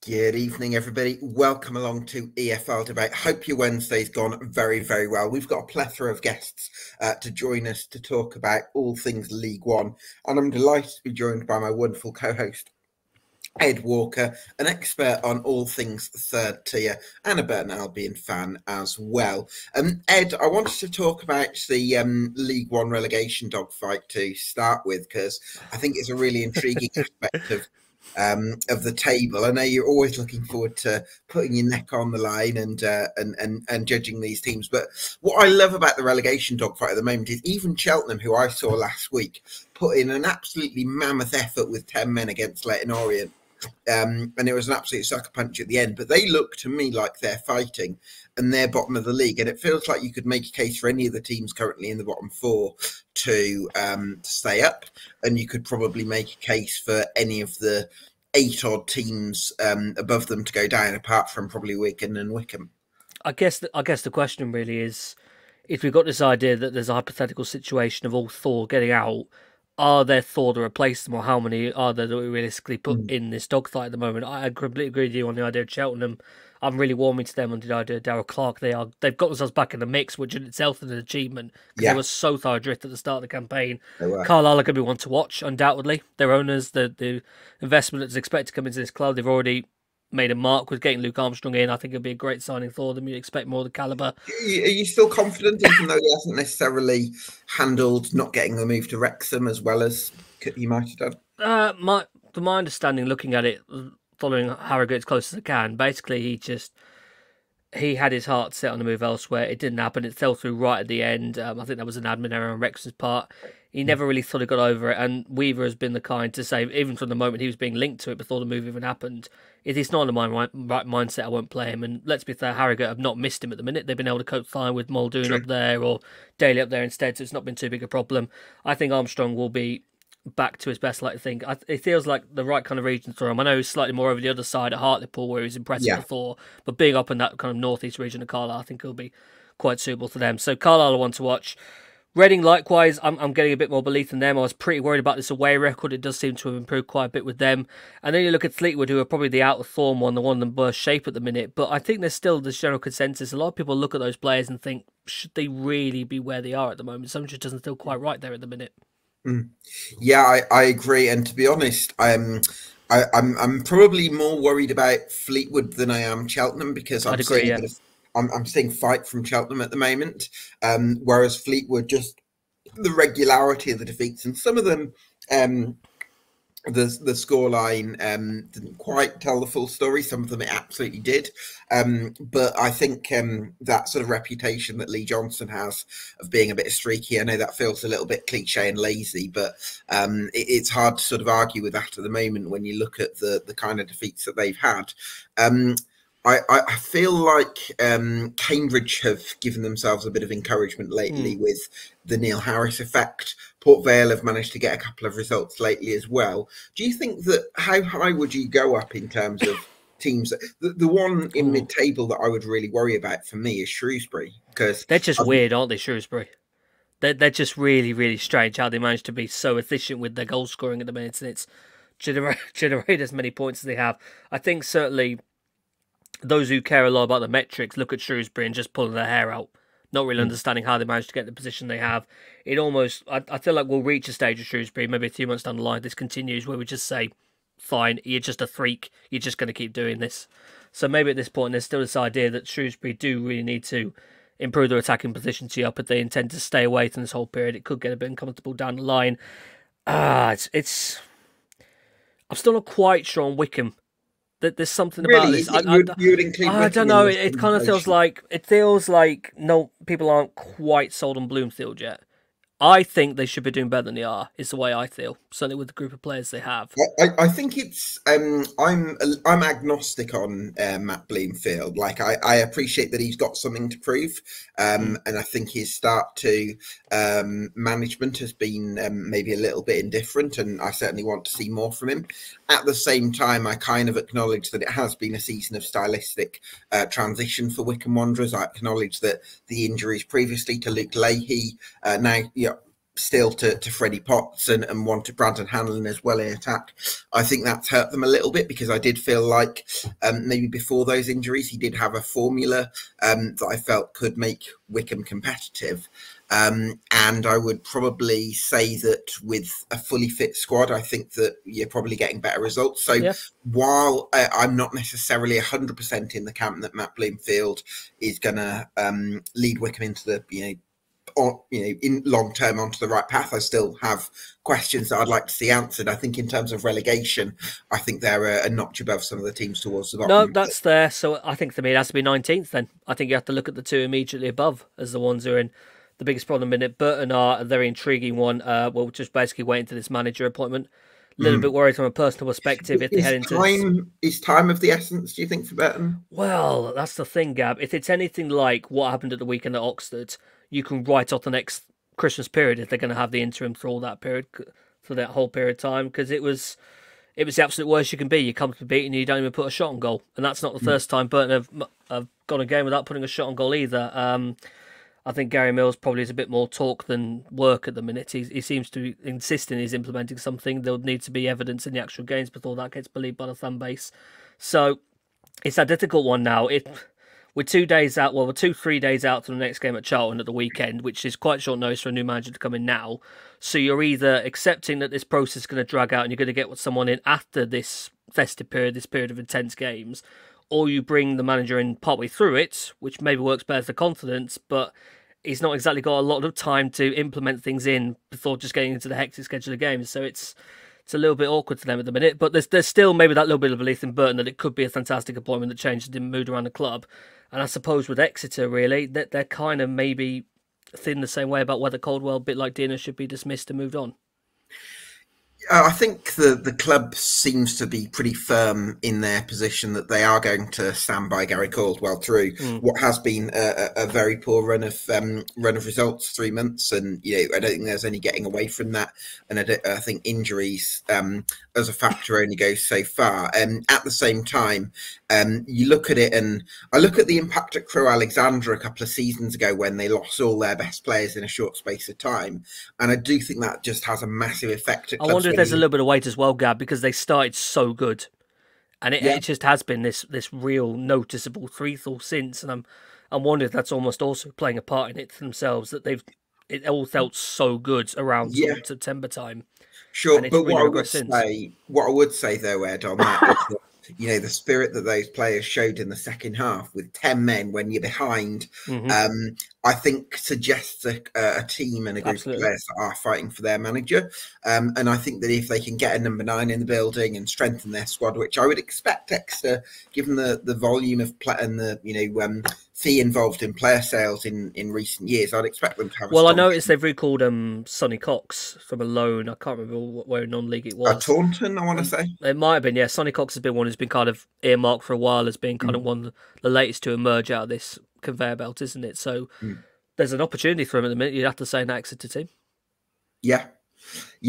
Good evening, everybody. Welcome along to EFL Debate. Hope your Wednesday's gone very, very well. We've got a plethora of guests to join us to talk about all things League One. And I'm delighted to be joined by my wonderful co-host, Ed Walker, an expert on all things third tier and a Burton Albion fan as well. Ed, I wanted to talk about the League One relegation dogfight to start with, because I think it's a really intriguing aspect of the table. I know you're always looking forward to putting your neck on the line and judging these teams. But what I love about the relegation dogfight at the moment is even Cheltenham, who I saw last week, put in an absolutely mammoth effort with 10 men against Leyton Orient. And it was an absolute sucker punch at the end, but they look to me like they're fighting and they're bottom of the league. And it feels like you could make a case for any of the teams currently in the bottom four to stay up, and you could probably make a case for any of the 8 odd teams above them to go down, apart from probably Wigan and Wycombe. I guess the question really is, if we've got this idea that there's a hypothetical situation of all Thor getting out, are there Thor to replace them, or how many are there that we realistically put in this dogfight at the moment? I completely agree with you on the idea of Cheltenham. I'm really warming to them on the idea of Darrell Clark. They've got themselves back in the mix, which in itself is an achievement, because they were so far adrift at the start of the campaign. Carlisle are going to be one to watch, undoubtedly. Their owners, the investment that's expected to come into this club, they've already made a mark with getting Luke Armstrong in. I think it'll be a great signing for them. You expect more of the calibre. Are you still confident, even though he hasn't necessarily handled not getting the move to Wrexham as well as he might have done? From my understanding, looking at it, following Harrogate as close as I can, basically he had his heart set on the move elsewhere. It didn't happen. It fell through right at the end. I think that was an admin error on Wrexham's part. He never really thought he got over it, and Weaver has been the kind to say, even from the moment he was being linked to it before the move even happened, if he's not in my right mindset, I won't play him. And let's be fair, Harrogate have not missed him at the minute. They've been able to cope fine with Muldoon up there or Daly up there instead, so it's not been too big a problem. I think Armstrong will be back to his best, like I think. It feels like the right kind of region for him. I know he's slightly more over the other side at Hartlepool, where he was impressive before, but being up in that kind of northeast region of Carlisle, I think he'll be quite suitable for them. So Carlisle are one to watch. Reading, likewise, I'm getting a bit more belief in them. I was pretty worried about this away record. It does seem to have improved quite a bit with them. And then you look at Fleetwood, who are probably the out of form one, the one in worst shape at the minute. But I think there's still this general consensus. A lot of people look at those players and think, should they really be where they are at the moment? Something just doesn't feel quite right there at the minute. Yeah, I agree. And to be honest, I'm probably more worried about Fleetwood than I am Cheltenham, because I'm seeing fight from Cheltenham at the moment, whereas Fleetwood, just the regularity of the defeats, and some of them, the scoreline didn't quite tell the full story. Some of them it absolutely did, but I think that sort of reputation that Lee Johnson has of being a bit streaky, I know that feels a little bit cliche and lazy, but it's hard to sort of argue with that at the moment when you look at the kind of defeats that they've had. I feel like Cambridge have given themselves a bit of encouragement lately with the Neil Harris effect. Port Vale have managed to get a couple of results lately as well. Do you think that, how high would you go up in terms of teams? The one in mid-table that I would really worry about for me is Shrewsbury, because they're just weird, aren't they, Shrewsbury? They're just really, really strange how they manage to be so efficient with their goal scoring at the minute, and it's generate as many points as they have. I think certainly those who care a lot about the metrics look at Shrewsbury and just pull their hair out, not really understanding how they managed to get the position they have. It almost, I feel like we'll reach a stage of Shrewsbury, maybe a few months down the line, this continues, where we just say, fine, you're just a freak, you're just going to keep doing this. So maybe at this point there's still this idea that Shrewsbury do really need to improve their attacking position to up if they intend to stay away from this whole period. It could get a bit uncomfortable down the line. I'm still not quite sure on Wycombe. There's something about this. I don't know. It kind of feels like no, people aren't quite sold on Bloomfield yet. I think they should be doing better than they are, is the way I feel, certainly with the group of players they have. I think it's I'm agnostic on Matt Bloomfield. Like I appreciate that he's got something to prove, and I think his start to management has been maybe a little bit indifferent, and I certainly want to see more from him. At the same time, I kind of acknowledge that it has been a season of stylistic transition for Wycombe Wanderers. I acknowledge that the injuries previously to Luke Leahy, now still to Freddie Potts and one to Brandon Hanlon as well in attack. I think that's hurt them a little bit, because I did feel like maybe before those injuries he did have a formula that I felt could make Wycombe competitive. And I would probably say that with a fully fit squad, I think that you're probably getting better results. So while I'm not necessarily 100% in the camp that Matt Bloomfield is going to lead Wycombe into the, in long term onto the right path, I still have questions that I'd like to see answered. I think in terms of relegation, I think they're a notch above some of the teams towards the bottom. No, that's there. So I think for me it has to be 19th then. I think you have to look at the two immediately above as the ones who are in the biggest problem in it. Burton are a very intriguing one. We'll just basically wait until this manager appointment. A little bit worried from a personal perspective if they head into is time of the essence, do you think, for Burton? Well, that's the thing, Gab. If it's anything like what happened at the weekend at Oxford, you can write off the next Christmas period if they're going to have the interim for all that period, for that whole period of time, because it was the absolute worst you can be. You come to beat and you don't even put a shot on goal, and that's not the first time Burton have gone a game without putting a shot on goal either. I think Gary Mills probably is a bit more talk than work at the minute. He seems to insist he's implementing something. There'll need to be evidence in the actual games before that gets believed by the fan base. So it's a difficult one now. We're 2 days out, we're 3 days out to the next game at Charlton at the weekend, which is quite short notice for a new manager to come in now. So you're either accepting that this process is going to drag out and you're going to get someone in after this festive period, this period of intense games, or you bring the manager in partway through it, which maybe works better for confidence, but he's not exactly got a lot of time to implement things in before just getting into the hectic schedule of games. So it's a little bit awkward for them at the minute. But there's still maybe that little bit of belief in Burton that it could be a fantastic appointment that changes the mood around the club. And I suppose with Exeter, really, that they're kind of maybe thinking the same way about whether Caldwell, a bit like Dina, should be dismissed and moved on. I think the club seems to be pretty firm in their position that they are going to stand by Gary Caldwell through what has been a very poor run of results, 3 months, and I don't think there's any getting away from that. And I think injuries as a factor only goes so far. At the same time, you look at it, and I look at the impact at Crewe Alexandra a couple of seasons ago when they lost all their best players in a short space of time, and I do think that just has a massive effect at clubs. I wonder if there's a little bit of weight as well, Gab, because they started so good, and it just has been this real noticeable fall since, and I'm wondering if that's almost also playing a part in it themselves, that it all felt so good around sort of September time. Sure, but really what I would say though, Ed, on that is that the spirit that those players showed in the second half with 10 men when you're behind, I think suggests a team and a group of players that are fighting for their manager. And I think that if they can get a number 9 in the building and strengthen their squad, which I would expect Exeter, given the volume of play and the fee involved in player sales in recent years, I'd expect them to have. Well, I noticed they've recalled Sonny Cox from a loan. I can't remember where non-league it was. Taunton, I want to say. It might have been, yeah. Sonny Cox has been one who's been kind of earmarked for a while as being kind of one of the latest to emerge out of this conveyor belt, isn't it? So there's an opportunity for him at the minute. You'd have to say an Exeter team. Yeah,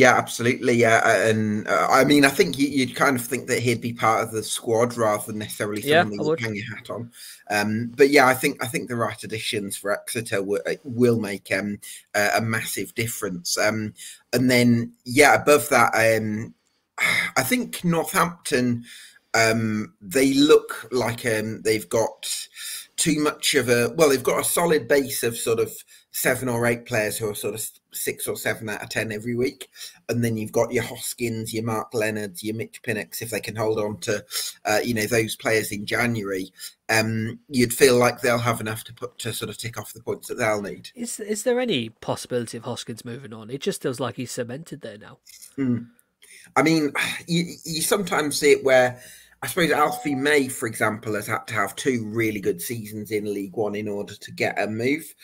absolutely. Yeah, and I mean, I think you'd kind of think that he'd be part of the squad rather than necessarily someone that you hang your hat on. But yeah, I think the right additions for Exeter will make a massive difference. And then above that, I think Northampton, they look like they've got too much of they've got a solid base of sort of 7 or 8 players who are sort of 6 or 7 out of 10 every week, and then you've got your Hoskins, your Mark Leonards, your Mitch Pinnocks. If they can hold on to those players in January, you'd feel like they'll have enough to sort of tick off the points that they'll need. Is there any possibility of Hoskins moving on? It just feels like he's cemented there now. I mean, you sometimes see it where, I suppose Alfie May, for example, has had to have 2 really good seasons in League One in order to get a move.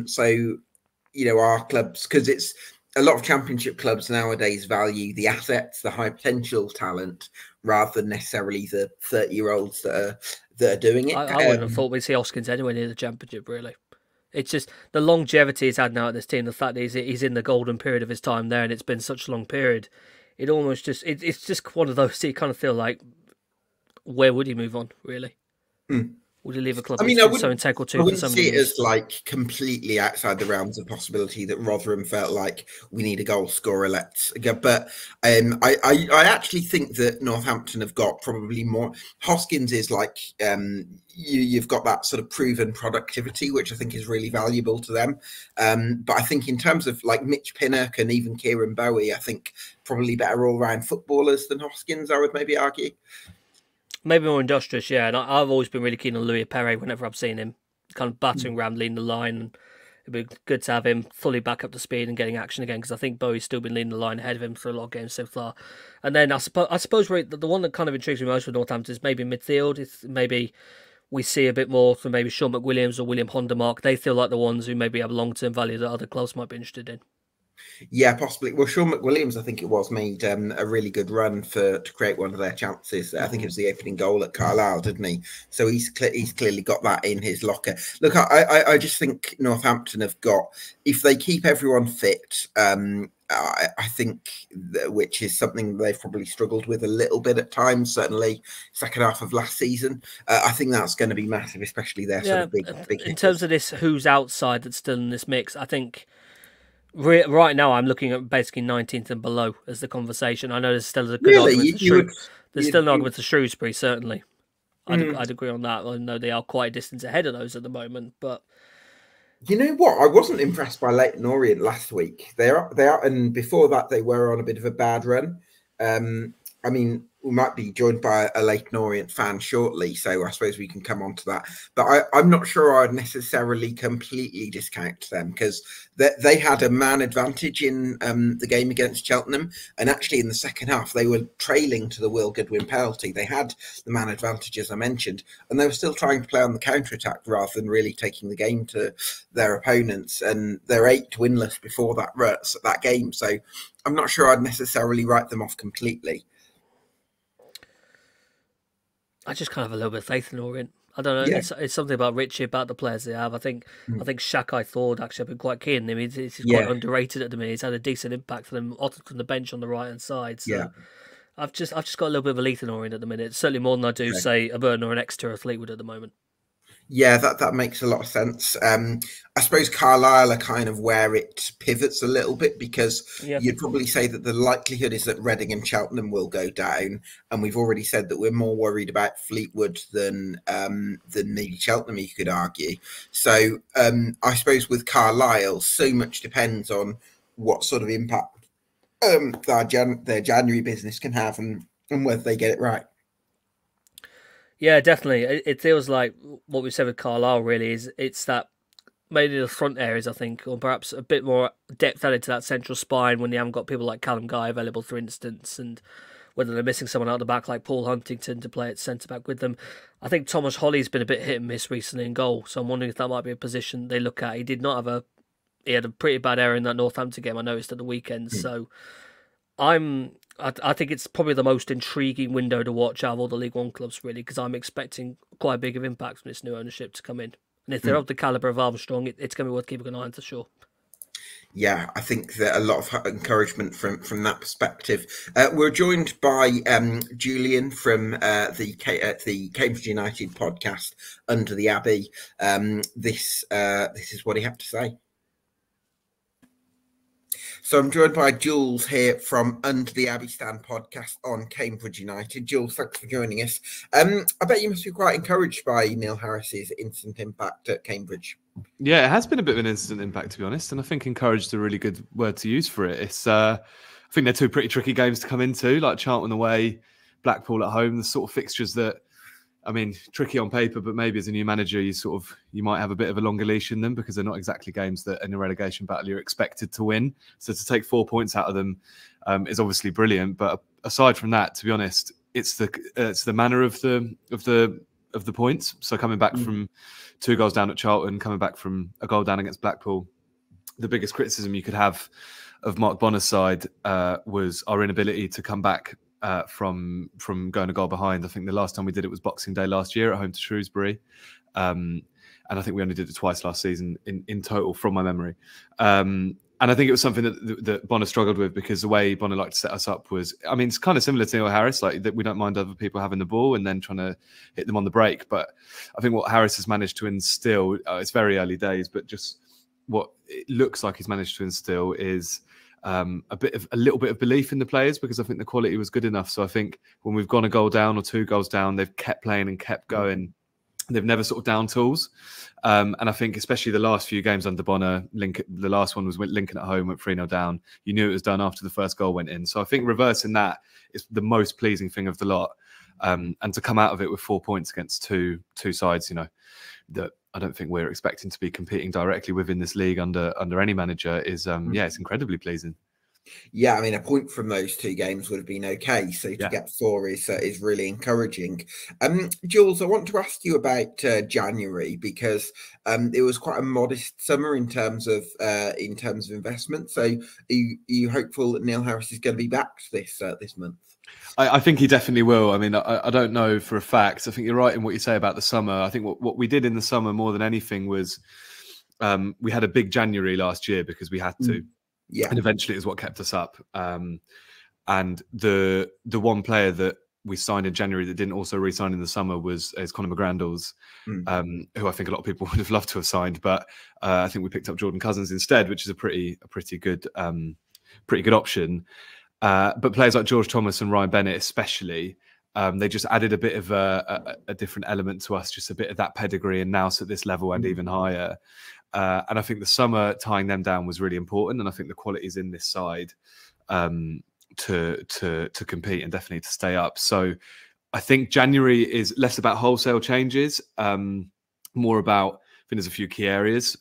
So, our clubs, because it's a lot of Championship clubs nowadays value the assets, the high potential talent, rather than necessarily the 30-year-olds that are doing it. I wouldn't have thought we'd see Hoskins anywhere near the Championship, really. It's just the longevity he's had now at this team, the fact that he's in the golden period of his time there, and it's been such a long period. It almost just it's just one of those that you kind of feel like, where would he move on, really? Would you leave a club I mean, that's so integral I to for wouldn't so many see it years? as like completely outside the realms of possibility that Rotherham felt like we need a goal scorer. Let's go. But I actually think that Northampton have got probably more. Hoskins is like you've got that sort of proven productivity, which I think is really valuable to them. But I think in terms of like Mitch Pinnock and even Kieran Bowie, I think probably better all round footballers than Hoskins. I would maybe argue. Maybe more industrious, yeah. And I've always been really keen on Louis Perret whenever I've seen him, kind of battering around, leading the line. It'd be good to have him fully back up to speed and getting action again, because I think Bowie's still been leading the line ahead of him for a lot of games so far. And then I suppose really, the one that kind of intrigues me most with Northampton is maybe midfield. It's maybe we see a bit more from maybe Sean McWilliams or William Hondermark. They feel like the ones who maybe have long-term value that other clubs might be interested in. Yeah, possibly. Well, Sean McWilliams, I think it was, made a really good run to create one of their chances. I think it was the opening goal at Carlisle, didn't he? So he's clearly got that in his locker. Look, I just think Northampton have got, if they keep everyone fit, I think which is something they've probably struggled with a little bit at times, certainly second half of last season. I think that's going to be massive, especially their sort of big in hitters. terms of this, who's outside that's still in this mix, I think right now I'm looking at basically 19th and below as the conversation. I know there's still a good argument for there's still an argument for Shrewsbury, certainly. I'd agree on that. I know they are quite a distance ahead of those at the moment, but you know what? I wasn't impressed by Leyton Orient last week. They are, and before that they were on a bit of a bad run. I mean, we might be joined by a Leyton Orient fan shortly, so I suppose we can come on to that. But I'm not sure I'd necessarily completely discount them, because they had a man advantage in the game against Cheltenham, and actually in the second half they were trailing to the Will Goodwin penalty. They had the man advantage, as I mentioned, and they were still trying to play on the counter-attack rather than really taking the game to their opponents. And they're 8 winless before that game, so I'm not sure I'd necessarily write them off completely. I just kind of have a little bit of faith in Orient. I don't know. Yeah. It's something about Richie, about the players they have. I think Shakai Thord actually have been quite keen on him. He's quite underrated at the minute. He's had a decent impact for them, often from the bench on the right hand side. So I've just got a little bit of a leaf in Orient at the minute. Certainly more than I do say a Burton or an Exeter or Fleetwood at the moment. Yeah, that makes a lot of sense. I suppose Carlisle are kind of where it pivots a little bit, because you'd probably say that the likelihood is that Reading and Cheltenham will go down, and we've already said that we're more worried about Fleetwood than maybe Cheltenham, you could argue. So I suppose with Carlisle, so much depends on what sort of impact their January business can have, and whether they get it right. Yeah, definitely. It feels like what we said with Carlisle really is it's that maybe the front areas, I think, or perhaps a bit more depth added to that central spine when you haven't got people like Callum Guy available, for instance, and whether they're missing someone out the back like Paul Huntington to play at centre-back with them. I think Thomas Holly's been a bit hit and miss recently in goal, so I'm wondering if that might be a position they look at. He had a pretty bad error in that Northampton game, I noticed at the weekend, so I think it's probably the most intriguing window to watch out of all the League One clubs, really, because I'm expecting quite a big of impact from this new ownership to come in. And if they're of the calibre of Armstrong, it's going to be worth keeping an eye on for sure. Yeah, I think that a lot of encouragement from that perspective. We're joined by Julian from the Cambridge United podcast, Under the Abbey. This is what he had to say. So I'm joined by Jules here from Under the Abbey Stand podcast on Cambridge United. Jules, thanks for joining us. I bet you must be quite encouraged by Neil Harris's instant impact at Cambridge. Yeah, it has been a bit of an instant impact, to be honest, and I think encouraged is a really good word to use for it. It's I think they're 2 pretty tricky games to come into, like Charlton away, Blackpool at home, the sort of fixtures that, I mean, tricky on paper, but maybe as a new manager, you might have a bit of a longer leash in them, because they're not exactly games that in a relegation battle you're expected to win. So to take 4 points out of them is obviously brilliant. But aside from that, to be honest, it's the manner of the points. So coming back from 2 goals down at Charlton, coming back from a goal down against Blackpool, the biggest criticism you could have of Mark Bonner's side was our inability to come back from going a goal behind. I think the last time we did it was Boxing Day last year at home to Shrewsbury, and I think we only did it twice last season in total, from my memory. I think it was something that Bonner struggled with, because the way Bonner liked to set us up was, I mean, it's kind of similar to Neil Harris, like that we don't mind other people having the ball and then trying to hit them on the break. But I think what Harris has managed to instill, it's very early days, but just what it looks like he's managed to instill is a little bit of belief in the players, because I think the quality was good enough. So I think when we've gone a goal down or 2 goals down, they've kept playing and kept going. They've never sort of down tools. And I think especially the last few games under Bonner, the last one was Lincoln at home, went 3-0 down. You knew it was done after the first goal went in. So I think reversing that is the most pleasing thing of the lot. And to come out of it with 4 points against two sides, you know, that I don't think we're expecting to be competing directly within this league under any manager is, yeah, it's incredibly pleasing. Yeah, I mean, a point from those 2 games would have been okay. So to get 4 is really encouraging. Jules, I want to ask you about January, because it was quite a modest summer in terms of investment. So are you hopeful that Neil Harris is going to be back this month? I think he definitely will. I mean, I don't know for a fact. I think you're right in what you say about the summer. I think what we did in the summer more than anything was we had a big January last year because we had to. Yeah, and eventually it was what kept us up. And the one player that we signed in January that didn't also re-sign in the summer is Conor McGrandles, who I think a lot of people would have loved to have signed, but I think we picked up Jordan Cousins instead, which is a pretty good option. But players like George Thomas and Ryan Bennett, especially, they just added a bit of a different element to us, just a bit of that pedigree, and now at this level and even higher. And I think the summer tying them down was really important, and I think the quality's in this side to compete and definitely to stay up. So I think January is less about wholesale changes, more about, I think there's a few key areas.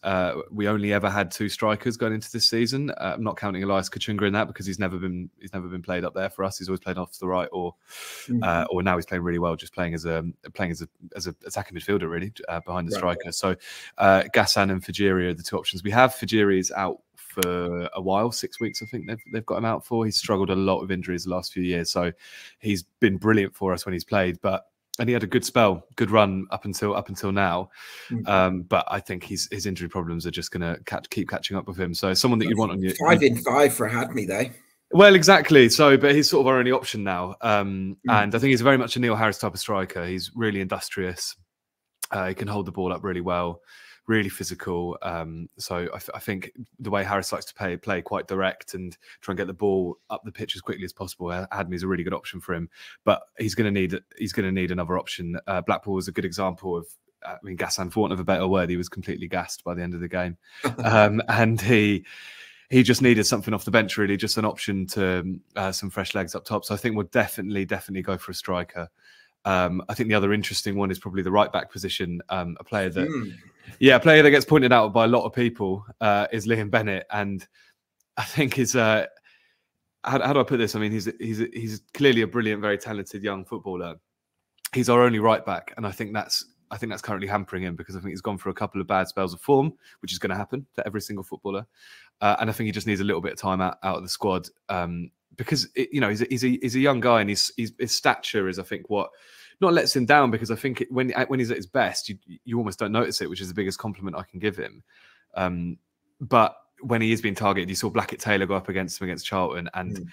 We only ever had 2 strikers going into this season. I'm not counting Elias Kachunga in that, because he's never been played up there for us. He's always played off to the right, or now he's playing really well, just playing as a attacking midfielder, really, behind the striker. So Gassan and Fajiri are the 2 options. We have Fajiri's out for a while, 6 weeks, I think they've got him out for. He's struggled a lot with injuries the last few years, so he's been brilliant for us when he's played, and he had a good spell, good run up until now. But I think his injury problems are just going to keep catching up with him. So someone that you'd want on your 5 in 5 for Hadmi, though. Well, exactly. So, but he's sort of our only option now. And I think he's very much a Neil Harris type of striker. He's really industrious. He can hold the ball up really well, really physical. So I think the way Harris likes to play quite direct and try and get the ball up the pitch as quickly as possible. Hadmi is a really good option for him, but he's going to need another option. Blackpool was a good example of. I mean, Gassan, for want of a better word, he was completely gassed by the end of the game, and he just needed something off the bench, really, just an option to some fresh legs up top. So I think we'll definitely go for a striker. I think the other interesting one is probably the right back position. A player that gets pointed out by a lot of people is Liam Bennett, and I think his how do I put this? I mean, he's clearly a brilliant, very talented young footballer. He's our only right back, and I think that's currently hampering him, because I think he's gone through a couple of bad spells of form, which is going to happen to every single footballer. And I think he just needs a little bit of time out of the squad, because he's a young guy, and his stature is, I think, what not lets him down, because I think when he's at his best, you almost don't notice it, which is the biggest compliment I can give him. But when he is being targeted, you saw Blackett Taylor go up against him against Charlton, and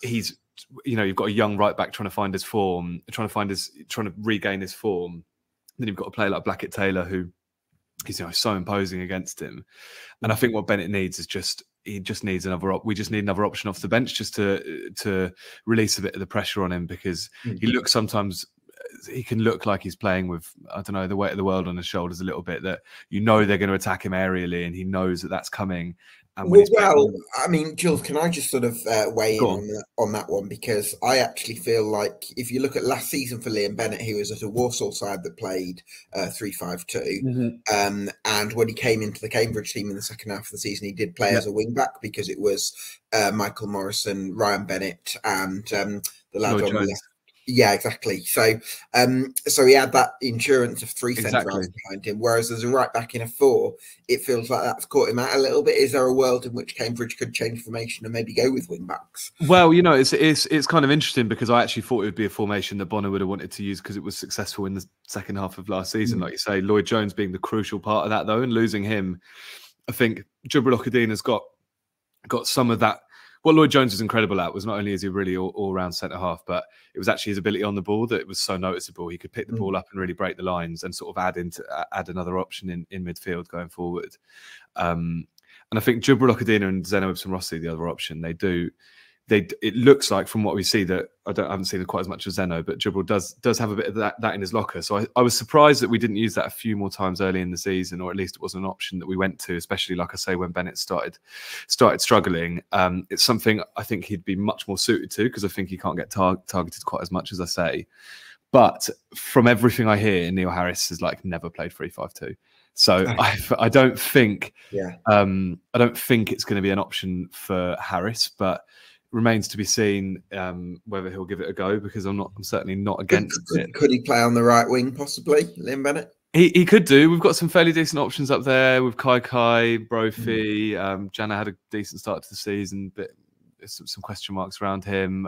he's, you've got a young right back trying to find his form, trying to regain his form. Then you've got a player like Blackett Taylor, who he's so imposing against him. And I think what Bennett needs is he just needs we just need another option off the bench, just to release a bit of the pressure on him, because he can look like he's playing with, I don't know, the weight of the world on his shoulders a little bit, that they're going to attack him aerially, and he knows that that's coming. And I mean, Jules, can I just sort of weigh in on that one? Because I actually feel like if you look at last season for Liam Bennett, he was at a Walsall side that played 3-5-2. And when he came into the Cambridge team in the second half of the season, he did play as a wing back, because it was Michael Morrison, Ryan Bennett, and the lad on the left. Yeah, exactly. So he had that insurance of 3 centre-halves behind him, whereas as a right back in a 4, it feels like that's caught him out a little bit. Is there a world in which Cambridge could change formation and maybe go with wing backs? Well, it's kind of interesting, because I actually thought it would be a formation that Bonner would have wanted to use, because it was successful in the second half of last season, like you say. Lloyd Jones being the crucial part of that, though, and losing him, I think Djibril Okadine has got got some of that. What Lloyd Jones was incredible at was not only is he really all-round centre-half, but it was actually his ability on the ball that was so noticeable. He could pick the ball up and really break the lines and sort of add another option in midfield going forward. And I think Jubril Okadina and Zeno Ibsen-Rossi, the other option, it looks like from what we see that I haven't seen it quite as much as Zeno, but Jubril does have a bit of that in his locker. So I was surprised that we didn't use that a few more times early in the season, or at least it wasn't an option that we went to, especially like I say when Bennett started struggling. It's something I think he'd be much more suited to, because I think he can't get targeted quite as much as I say. But from everything I hear, Neil Harris has like never played 3-5-2. So I don't think I don't think it's going to be an option for Harris, but remains to be seen whether he'll give it a go, because I'm certainly not against it. Could he play on the right wing possibly, Liam Bennett? He could do. We've got some fairly decent options up there with Kai, Brophy. Jana had a decent start to the season, but some question marks around him.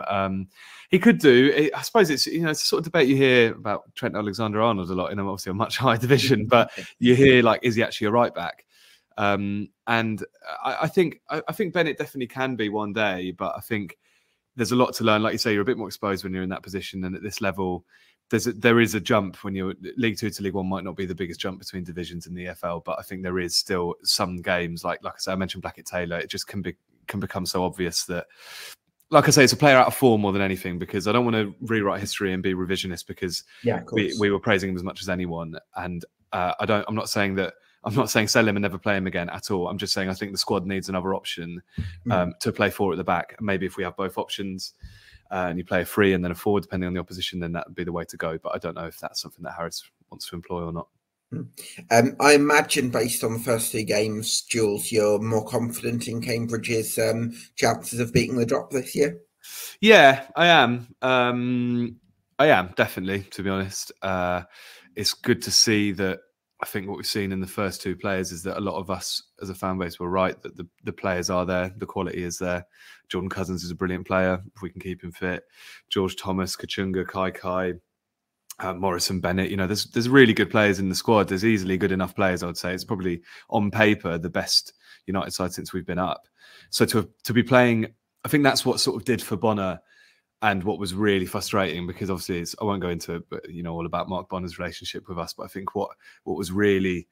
He could do. I suppose it's it's a sort of debate you hear about Trent Alexander-Arnold a lot in obviously a much higher division, but you hear like, is he actually a right back? And I think Bennett definitely can be one day, but I think there's a lot to learn. Like you say, you're a bit more exposed when you're in that position, and at this level, there is a jump when you're League Two to League One. Might not be the biggest jump between divisions in the EFL, but I think there is still some games like I say, I mentioned Blackett Taylor. It just can become so obvious that, like I say, it's a player out of form more than anything, because I don't want to rewrite history and be revisionist, because we were praising him as much as anyone, and I'm not saying sell him and never play him again at all. I'm just saying I think the squad needs another option to play four at the back. Maybe if we have both options and you play a free and then a forward, depending on the opposition, then that would be the way to go. But I don't know if that's something that Harris wants to employ or not. I imagine, based on the first two games, Jules, you're more confident in Cambridge's chances of beating the drop this year? Yeah, I am. I am, definitely, to be honest. It's good to see that. I think what we've seen in the first two players is that a lot of us as a fan base were right, that the players are there, the quality is there. Jordan Cousins is a brilliant player, if we can keep him fit. George Thomas, Kachunga, Kai, Morrison, Bennett. There's really good players in the squad. There's easily good enough players, I would say. It's probably, on paper, the best United side since we've been up. So to be playing, I think that's what sort of did for Bonner. And what was really frustrating, because obviously I won't go into it, but all about Mark Bonner's relationship with us. But I think what was really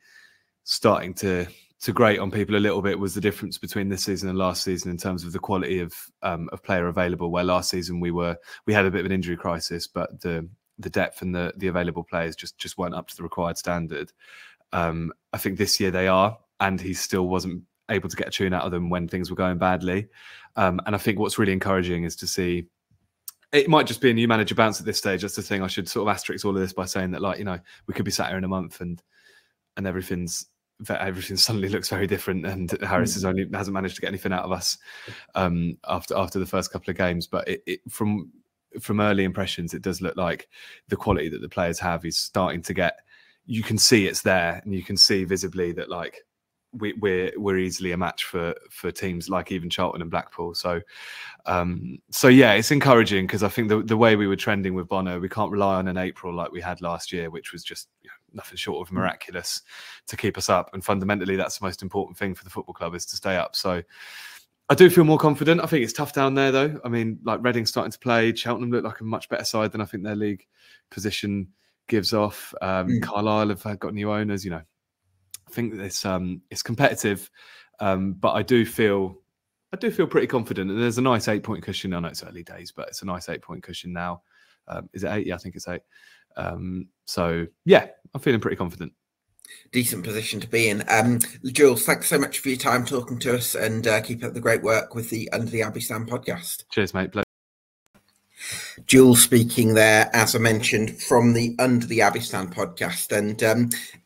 starting to grate on people a little bit was the difference between this season and last season in terms of the quality of player available. Where last season we had a bit of an injury crisis, but the depth and the available players just weren't up to the required standard. I think this year they are, and he still wasn't able to get a tune out of them when things were going badly. And I think what's really encouraging is to see. It might just be a new manager bounce at this stage. That's the thing. I should sort of asterisk all of this by saying that, we could be sat here in a month and everything suddenly looks very different, and Harris hasn't managed to get anything out of us after the first couple of games. But from early impressions, it does look like the quality that the players have is starting to get. You can see it's there, and you can see visibly that we're easily a match for teams like even Charlton and Blackpool. So yeah, it's encouraging, because I think the way we were trending with Bono, we can't rely on an April like we had last year, which was just nothing short of miraculous to keep us up. And fundamentally, that's the most important thing for the football club, is to stay up. So I do feel more confident. I think it's tough down there, though. I mean, Reading starting to play. Cheltenham look like a much better side than I think their league position gives off. Carlisle have got new owners. I think it's competitive, but I do feel pretty confident. And there's a nice 8-point cushion. I know it's early days, but it's a nice 8-point cushion now. Is it 8? Yeah, I think it's 8. So yeah, I'm feeling pretty confident. Decent position to be in. Jules, thanks so much for your time talking to us, and keep up the great work with the Under the Abbey Stand podcast. Cheers, mate. Jules speaking there, as I mentioned, from the Under the Abbey Stand podcast. And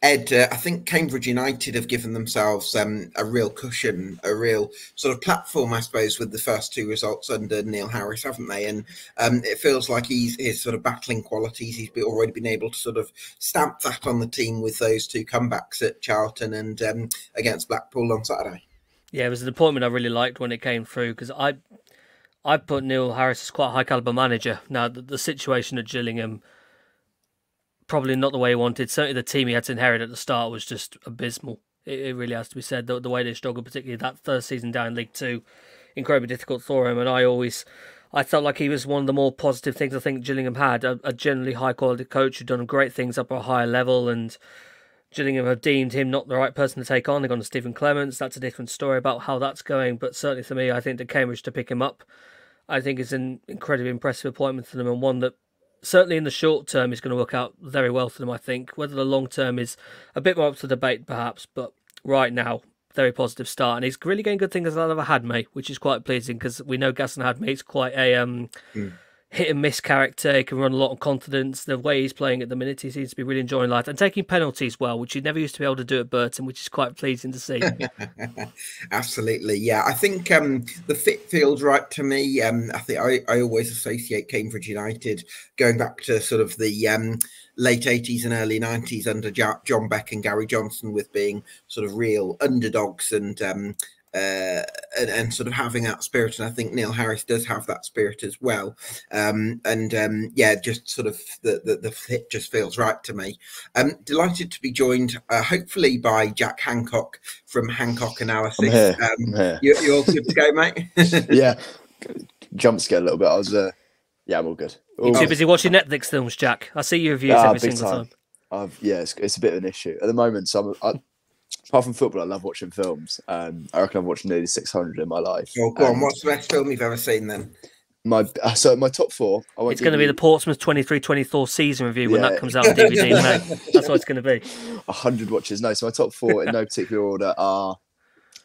Ed, I think Cambridge United have given themselves a real cushion, a real sort of platform, I suppose, with the first two results under Neil Harris, haven't they? And it feels like his sort of battling qualities, he's already been able to sort of stamp that on the team with those two comebacks at Charlton and against Blackpool on Saturday. Yeah, it was an appointment I really liked when it came through, because I put Neil Harris as quite a high caliber manager. Now, the situation at Gillingham, probably not the way he wanted. Certainly the team he had to inherit at the start was just abysmal. It really has to be said. The way they struggled, particularly that first season down in League Two, incredibly difficult for him. And I felt like he was one of the more positive things I think Gillingham had. A generally high quality coach who'd done great things up at a higher level, and Gillingham have deemed him not the right person to take on. They've gone to Stephen Clements. That's a different story about how that's going. But certainly for me, I think that Cambridge to pick him up, I think is an incredibly impressive appointment for them, and one that certainly in the short term is going to work out very well for them, I think. Whether the long term is a bit more up to debate, perhaps. But right now, very positive start. And he's really getting good things out of a Hadmay, which is quite pleasing because we know Gaston Hadmay is quite a hit and miss character. He can run a lot of confidence. The way he's playing at the minute, he seems to be really enjoying life and taking penalties well, which he never used to be able to do at Burton, which is quite pleasing to see. Absolutely, yeah. I think the fit feels right to me. I think I always associate Cambridge United going back to sort of the late 80s and early 90s under John Beck and Gary Johnson with being sort of real underdogs and sort of having that spirit. And I think Neil Harris does have that spirit as well. Just sort of the fit just feels right to me. Delighted to be joined, hopefully, by Jack Hancock from Hancock Analysis. I'm here. You're all good to go, mate? Yeah, jump scare a little bit. I'm all good. You're too busy watching Netflix films, Jack. I see your reviews every single time. It's a bit of an issue at the moment. So apart from football, I love watching films. I reckon I've watched nearly 600 in my life. Oh, go on. What's the best film you've ever seen then? My top four. It's going to be the Portsmouth 23-24 season review when that comes out on DVD in May. That's what it's going to be. 100 watches. No, so my top four in no particular order are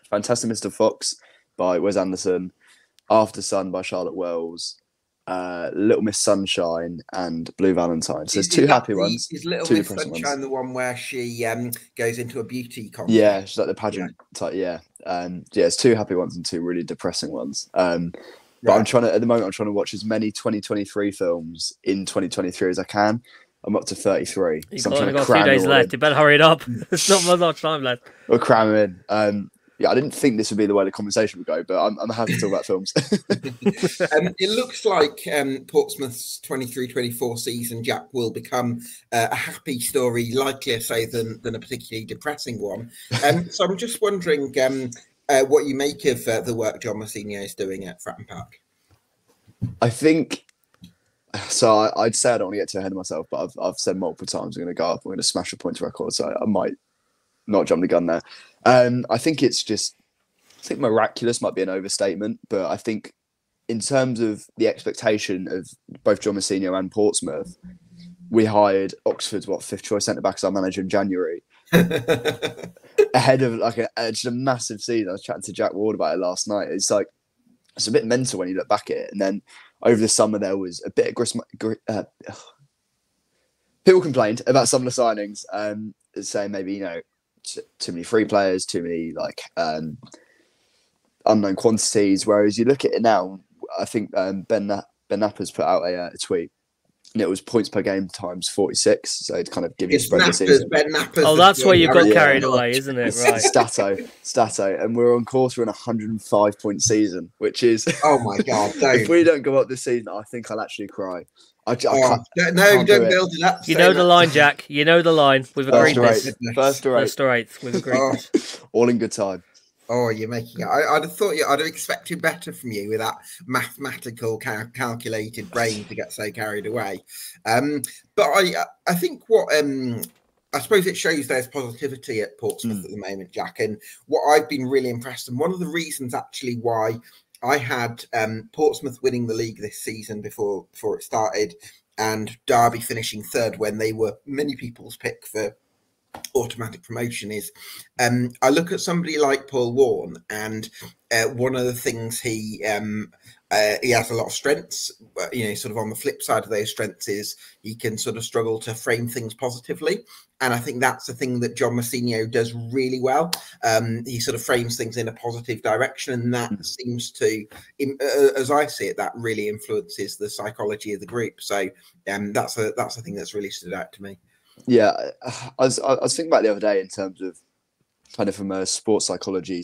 Fantastic Mr. Fox by Wes Anderson, After Sun by Charlotte Wells, Little Miss Sunshine and Blue Valentine. So there's two happy ones. Is Little Miss Sunshine the one where she goes into a beauty contest? Yeah, she's like the pageant type. Yeah, it's two happy ones and two really depressing ones. But I'm trying to watch as many 2023 films in 2023 as I can. I'm up to 33. You've only got a few days left. You better hurry it up. There's not much time left. We'll cram in. I didn't think this would be the way the conversation would go, but I'm happy to talk about films. It looks like Portsmouth's 23-24 season, Jack, will become a happy story, likelier so than a particularly depressing one. So I'm just wondering what you make of the work John Mousinho is doing at Fratton Park. I think so. I'd say I don't want to get too ahead of myself, but I've said multiple times I'm going to go up. I'm going to smash a points record, so I might not jump the gun there. I think miraculous might be an overstatement, but I think in terms of the expectation of both John Mousinho and Portsmouth, we hired Oxford's fifth choice centre back as our manager in January, ahead of just a massive season. I was chatting to Jack Ward about it last night. It's a bit mental when you look back at it. And then over the summer there was a bit of people complained about some of the signings, saying maybe too many free players, too many unknown quantities. Whereas you look at it now, I think Ben Napper's put out a tweet, and it was points per game times 46. So to kind of give you a spread the season. Oh, that's where you got carried away, isn't it? Right. Stato, and we're on course for an 105-point season, which is oh my god! If we don't go up this season, I think I'll actually cry. Don't build it up. You know the line, Jack. You know the line. We've agreed this. First to eighth. We've agreed this. All in good time. Oh, you're making it. I'd have thought I'd have expected better from you with that mathematical, calculated brain to get so carried away. But I think what I suppose it shows there's positivity at Portsmouth at the moment, Jack. And what I've been really impressed, and one of the reasons actually why I had Portsmouth winning the league this season before it started, and Derby finishing third when they were many people's pick for automatic promotion, is I look at somebody like Paul Warne, and one of the things he has a lot of strengths, sort of on the flip side of those strengths is he can sort of struggle to frame things positively. And I think that's the thing that John Mousinho does really well. He sort of frames things in a positive direction, and that seems to, as I see it, that really influences the psychology of the group. So that's a thing that's really stood out to me. Yeah, I was thinking about it the other day in terms of kind of from a sports psychology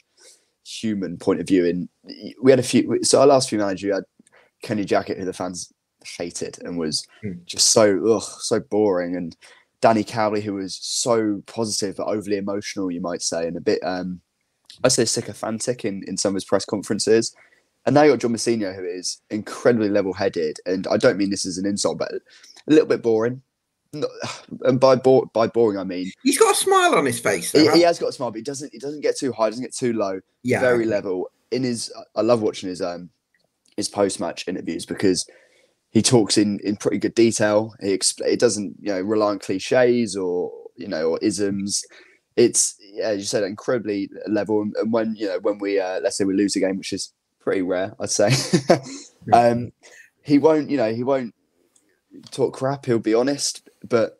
/ human point of view. And we had our last few managers, we had Kenny Jackett, who the fans hated and was just so boring. And Danny Cowley, who was so positive but overly emotional, you might say, and a bit, I'd say sycophantic in some of his press conferences. And now you got John Mousinho, who is incredibly level-headed, and I don't mean this as an insult, but a little bit boring. And by boring, I mean he's got a smile on his face. Though, he has got a smile, but he doesn't get too high, doesn't get too low. Yeah, very level. I love watching his post-match interviews because he talks in pretty good detail. It doesn't rely on cliches or isms. It's as you said, incredibly level. And when we let's say we lose a game, which is pretty rare, I'd say, he won't talk crap. He'll be honest, but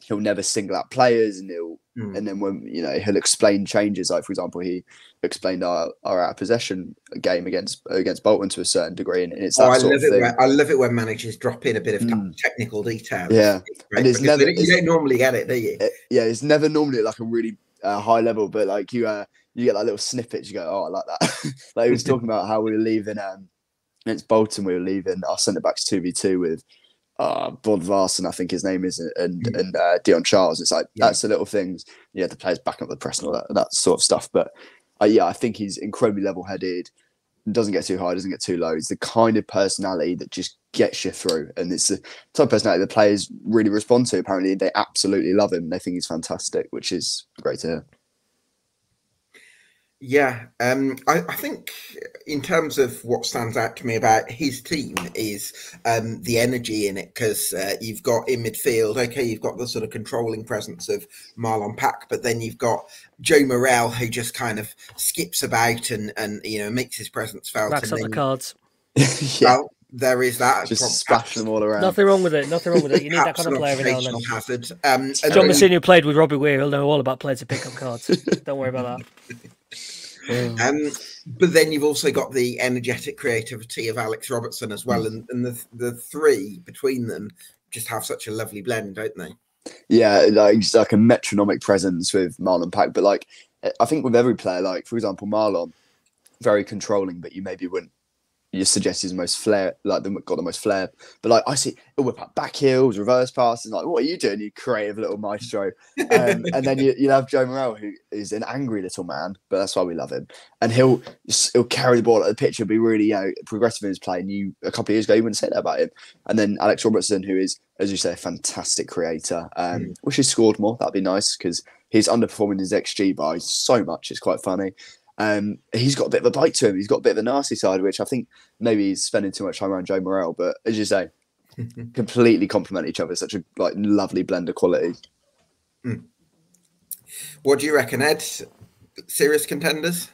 he'll never single out players, and and then when he'll explain changes. Like for example, he explained our out of possession game against Bolton to a certain degree, and it's that sort of thing. I love it when managers drop in a bit of technical detail. Yeah, and you don't normally get it, do you? It's never normally at like a really high level, but like you get like little snippets. You go, oh, I like that. Like he was talking about how we were leaving against Bolton. We were leaving our centre backs 2v2 with Bodvarsson, I think his name is, and Dion Charles. It's like that's the little things. The players backing up the press and all that sort of stuff. But I think he's incredibly level-headed. Doesn't get too high, doesn't get too low. It's the kind of personality that just gets you through, and it's the type of personality the players really respond to. Apparently, they absolutely love him. They think he's fantastic, which is great to hear. Yeah, I think in terms of what stands out to me about his team is the energy in it, because you've got in midfield, you've got the sort of controlling presence of Marlon Pack, but then you've got Joe Morrell, who just kind of skips about and makes his presence felt. Racks up the cards. Well, there is that. Just splash them all around. Nothing wrong with it. You need that kind of player every now and then. Hazard. John Mousinho played with Robbie Weir. He'll know all about players to pick up cards. Don't worry about that. But then you've also got the energetic creativity of Alex Robertson as well, and the three between them just have such a lovely blend, don't they? Yeah, it's like a metronomic presence with Marlon Pack. But like, I think with every player, like for example, Marlon, very controlling, but you maybe wouldn't. You suggest he's the most flair, got the most flair. But like I see, he'll whip up back heels, reverse passes. Like, what are you doing, you creative little maestro? And then you have Joe Morrell, who is an angry little man, but that's why we love him. And he'll carry the ball at the pitch. He'll be really progressive in his play. And a couple of years ago, you wouldn't say that about him. And then Alex Robertson, who is, as you say, a fantastic creator. Wish he scored more. That'd be nice because he's underperforming his XG by so much. It's quite funny. He's got a bit of a bite to him. He's got a bit of a nasty side, which I think maybe he's spending too much time around Joe Morrell. But as you say, completely complement each other. Such a lovely blend of quality. What do you reckon, Ed? Serious contenders?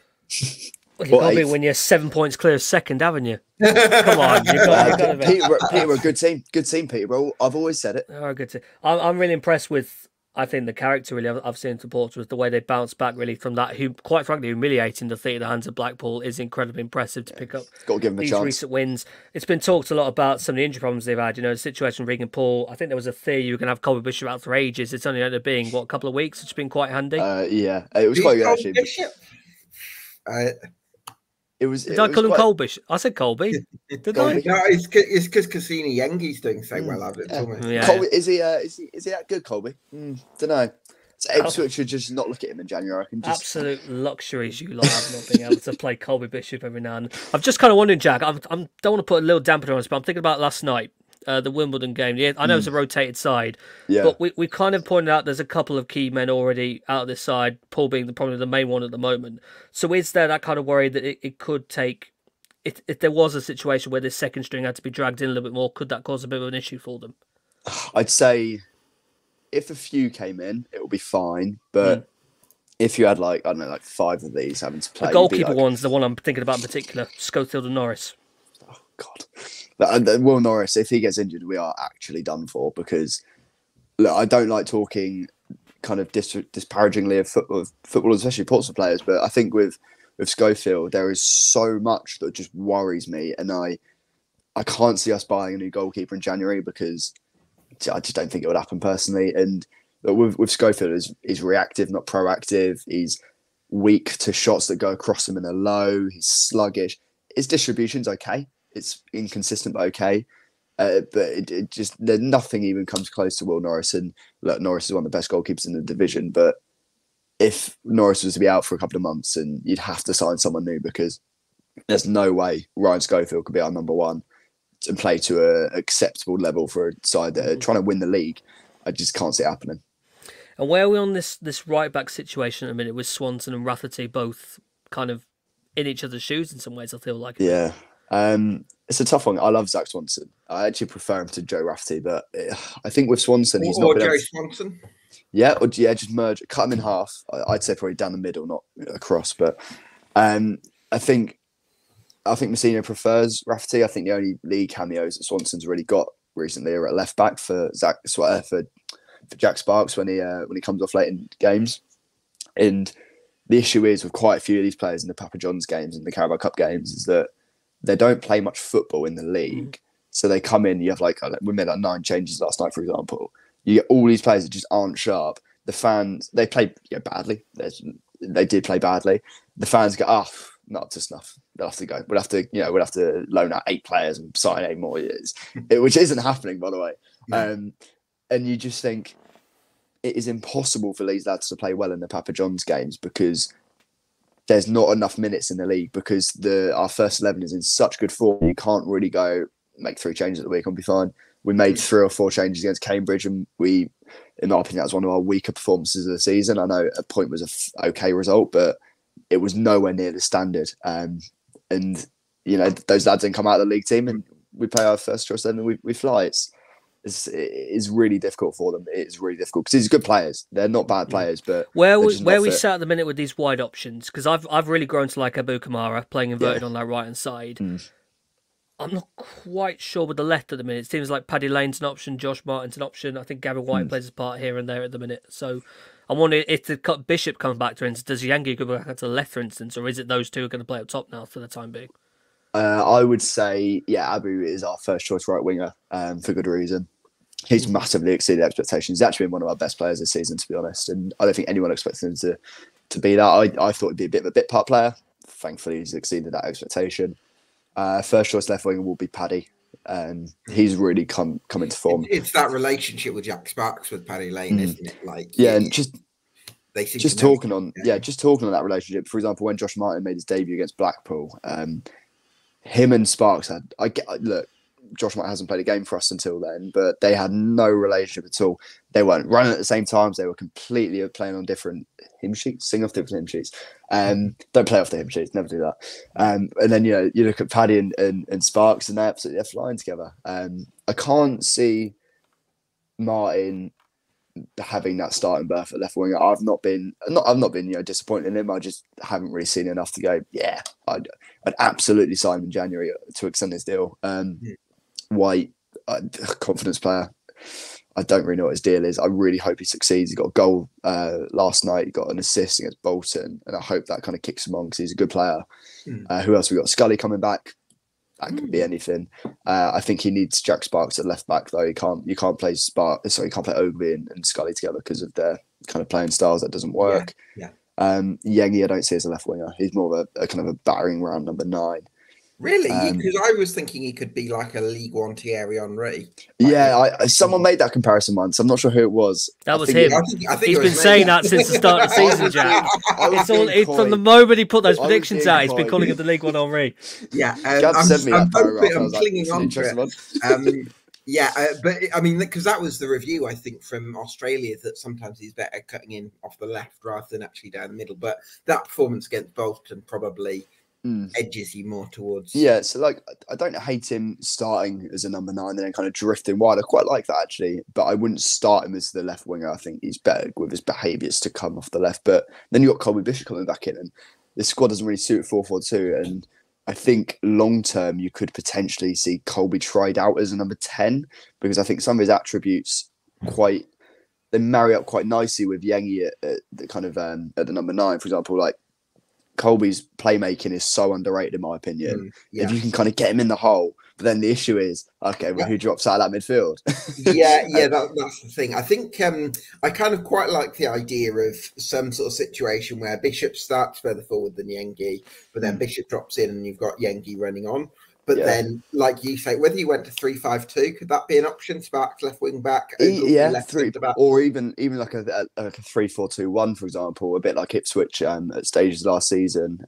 Well, you've got to be when you're 7 points clear of second, haven't you? Come on, you've got to be. Peterborough, good team. Good team, Peterborough. I've always said it. Oh, good team. I'm really impressed with. I think the character really I've seen to Portsmouth, the way they bounced back really from that, quite frankly, humiliating defeat at the hands of Blackpool is incredibly impressive to pick up. Got to give them these a chance. Recent wins. It's been talked a lot about some of the injury problems they've had. The situation with Regan Paul. I think there was a theory you were going to have Colby Bishop out for ages. It's only ended up being a couple of weeks. It's been quite handy. Yeah, it was quite good actually. Did I call him Colby? I said Colby. Did I? No, it's because Cassini Yengi's doing so well at it. Colby, is he that good, Colby? Don't know. So Ipswich should just not look at him in January. Absolute luxuries you lot have not being able to play Colby Bishop every now and then. I'm just kind of wondering, Jack. I don't want to put a little dampener on this, but I'm thinking about last night. The Wimbledon game. Yeah, I know it's a rotated side, but we kind of pointed out there's a couple of key men already out of this side, Paul being probably the main one at the moment. So is there that kind of worry that it could take, if there was a situation where this second string had to be dragged in a little bit more, could that cause a bit of an issue for them? I'd say if a few came in, it would be fine, but if you had like 5 of these having to play... The goalkeeper one's the one I'm thinking about in particular, Schofield and Norris. Oh, God. Will Norris, if he gets injured, we are actually done for because look, I don't like talking kind of disparagingly of footballers, especially Portsmouth players, but I think with Schofield, there is so much that just worries me, and I can't see us buying a new goalkeeper in January because I just don't think it would happen personally. And with Schofield, he's reactive, not proactive. He's weak to shots that go across him in a low. He's sluggish. His distribution's okay. It's inconsistent, but okay. But it just nothing even comes close to Will Norris. And look, Norris is one of the best goalkeepers in the division. But if Norris was to be out for a couple of months, and you'd have to sign someone new, because there's no way Ryan Schofield could be our number one and play to an acceptable level for a side that are trying to win the league. I just can't see it happening. And where are we on this right back situation at the minute with Swanson and Rafferty both kind of in each other's shoes in some ways? I feel like. Yeah. It's a tough one. I love Zach Swanson. I actually prefer him to Joe Rafferty, but I think with Swanson, he's not been Joe Swanson. Yeah, just merge, cut him in half. I'd say probably down the middle, not across. But I think Messina prefers Rafferty. I think the only league cameos that Swanson's really got recently are at left back for Jack Sparks when he comes off late in games. And the issue is with quite a few of these players in the Papa John's games and the Carabao Cup games is that they don't play much football in the league. So they come in, you have we made 9 changes last night, for example. You get all these players that just aren't sharp. The fans, they play badly. They did play badly. The fans go, not up to snuff. They'll have to go. We'll have to loan out 8 players and sign 8 more years, which isn't happening, by the way. Yeah. And you just think it is impossible for these lads to play well in the Papa John's games because there's not enough minutes in the league, because our first 11 is in such good form. You can't really go make 3 changes at the week and be fine. We made 3 or 4 changes against Cambridge, and in my opinion, that was one of our weaker performances of the season. I know a point was an okay result, but it was nowhere near the standard. And those lads then come out of the league team, and we play our first choice, and we fly. It's really difficult for them. It's really difficult because these are good players. They're not bad players, but where we sat at the minute with these wide options, because I've really grown to like Abu Kamara playing inverted on that right hand side. I'm not quite sure with the left at the minute. It seems like Paddy Lane's an option, Josh Martin's an option. I think Gavin White plays his part here and there at the minute. So I wonder if the Bishop comes back, for instance, does Yangi go back to the left, for instance, or is it those two are going to play up top now for the time being? I would say, Abu is our first choice right winger for good reason. He's massively exceeded expectations. He's actually been one of our best players this season, to be honest. And I don't think anyone expected him to be that. I thought he'd be a bit of a bit part player. Thankfully, he's exceeded that expectation. First choice left winger will be Paddy. He's really come into form. It's that relationship with Jack Sparks with Paddy Lane, isn't it? And just talking on that relationship. For example, when Josh Martin made his debut against Blackpool, him and Sparks look. Josh Martin hasn't played a game for us until then, but they had no relationship at all. They weren't running at the same times. They were completely playing on different hymn sheets, sing off different hymn sheets. Don't play off the hymn sheets, never do that. And then, you look at Paddy and Sparks, and they're flying together. I can't see Martin having that starting berth at left winger. I've not been disappointed in him. I just haven't really seen enough to go, I'd absolutely sign him in January to extend his deal. White, confidence player. I don't really know what his deal is. I really hope he succeeds. He got a goal last night. He got an assist against Bolton, and I hope that kind of kicks him on because he's a good player. Who else we got? Scully coming back. That could be anything. I think he needs Jack Sparks at left back though. You can't play Ogilvie and Scully together because of their kind of playing styles. That doesn't work. Yengi, I don't see as a left winger. He's more of a kind of a battering round number 9. Really? Because I was thinking he could be like a League One Thierry Henry. Someone made that comparison once. I'm not sure who it was. That was him. He's been saying that since the start of the season, Jack. It's from the moment he put those predictions out, he's been calling him the League One Henry. Yeah, I'm clinging on to it. But I mean, because that was the review, I think, from Australia, that sometimes he's better cutting in off the left rather than actually down the middle. But that performance against Bolton probably edges you more towards. So I don't hate him starting as a number 9 and then kind of drifting wide. I quite like that actually, but I wouldn't start him as the left winger. I think he's better with his behaviours to come off the left. But then you got Colby Bishop coming back in, and this squad doesn't really suit 4-4-2. And I think long term you could potentially see Colby tried out as a number 10 because I think some of his attributes they marry up quite nicely with Yengi at the kind of at the number 9, for example. Like Colby's playmaking is so underrated in my opinion. If you can kind of get him in the hole, but then the issue is, who drops out of that midfield? That's the thing. I think I kind of quite like the idea of some sort of situation where Bishop starts further forward than Yengi, but then Bishop drops in and you've got Yengi running on. But then, like you say, whether you went to 3-5-2, could that be an option? Sparks left wing back, left three, or even like a 3-4-2-1, for example, a bit like Ipswich at stages last season.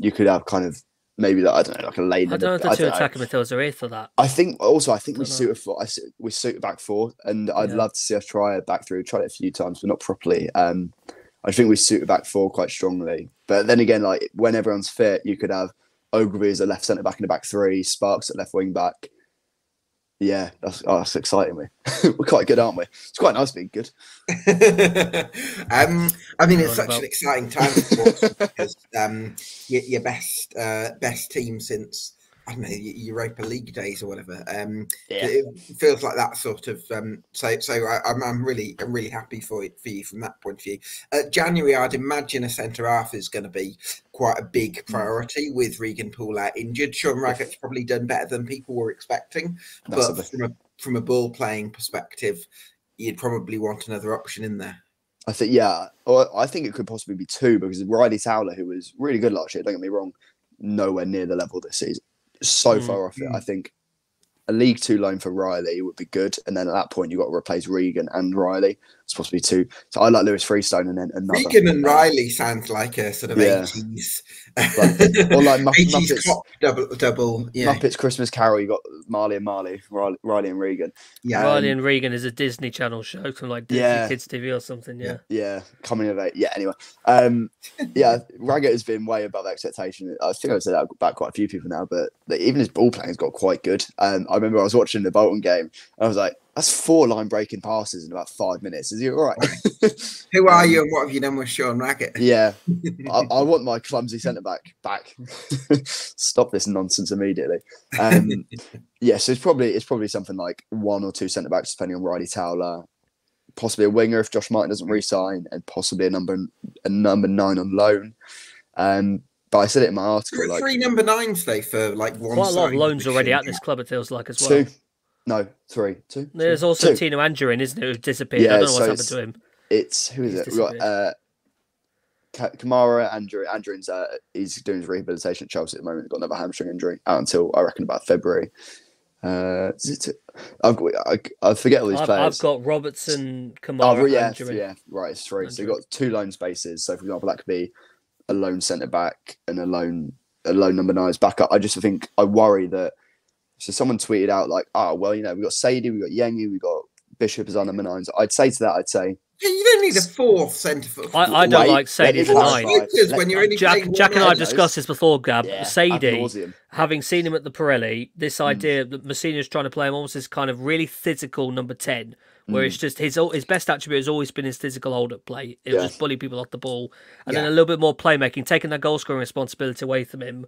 You could have kind of maybe like, I don't know, like a lane. I don't know if the two attacking midfielders are here for that. I think we suit a back four, and I'd love to see us try a back three. We've tried it a few times, but not properly. I think we suit a back four quite strongly. But then again, like when everyone's fit, you could have Ogilvy as a left centre back in the back three, Sparks at left wing back. Yeah, that's exciting. We're quite good, aren't we? It's quite nice being good. I mean, it's such an exciting time for Portsmouth because your best team since, I don't know, Europa League days or whatever. It feels like that sort of. So I'm really happy for you from that point of view. January, I'd imagine a centre half is going to be quite a big priority with Regan Poole out injured. Sean Raggett's probably done better than people were expecting, but from a ball playing perspective, you'd probably want another option in there. I think, I think it could possibly be two, because Riley Towler, who was really good last year, don't get me wrong, nowhere near the level this season. So far off it. I think a League Two loan for Riley would be good, and then at that point you've got to replace Regan and Riley. It's supposed to be two. So I like Lewis Freestone, and then another. Regan and Riley sounds like a sort of 80s, or like 80s Muppets cop double. Yeah. Muppets Christmas Carol. You got Riley and Regan. Yeah, Riley and Regan is a Disney Channel show from like Disney Kids TV or something. Yeah, coming of age. Yeah, anyway, Raggett has been way above expectation. I think I've said that about quite a few people now, but even his ball playing's got quite good. I remember I was watching the Bolton game, and I was like, that's 4 line breaking passes in about 5 minutes. Is he all right? Who are you and what have you done with Sean Raggett? Yeah, I want my clumsy centre back. Stop this nonsense immediately. So it's probably something like 1 or 2 centre backs, depending on Riley Towler, possibly a winger if Josh Martin doesn't re-sign, and possibly a number 9 on loan. But I said it in my article. There are 3 number 9s though for like one. Quite a lot of loans already at this club, it feels like, as well. 2. No, 3. 2. There's also Tino Angerin, isn't it, who disappeared? I don't know what's happened to him. Who is it? We've got Kamara Andrin's he's doing his rehabilitation at Chelsea at the moment. He's got another hamstring injury out until I reckon about February. I forget all these players. I've got Robertson, Kamara, Andrin. Right, it's 3. So you've got 2 loan spaces. So for example, that could be a lone centre back and a lone number 9's backup. I just think I worry that. So someone tweeted out like, we've got Sadie, we've got Yengi, we've got Bishop as our number 9s. I'd say to that, yeah, you don't need a 4th centre foot. I don't like Sadie as a 9. When you're only Jack and I have discussed this before, Gab. Sadie, having seen him at the Pirelli, this idea that Messina's trying to play him almost this kind of really physical number 10, where it's just his best attribute has always been his physical hold-up play. It just bully people off the ball, and then a little bit more playmaking, taking that goal-scoring responsibility away from him.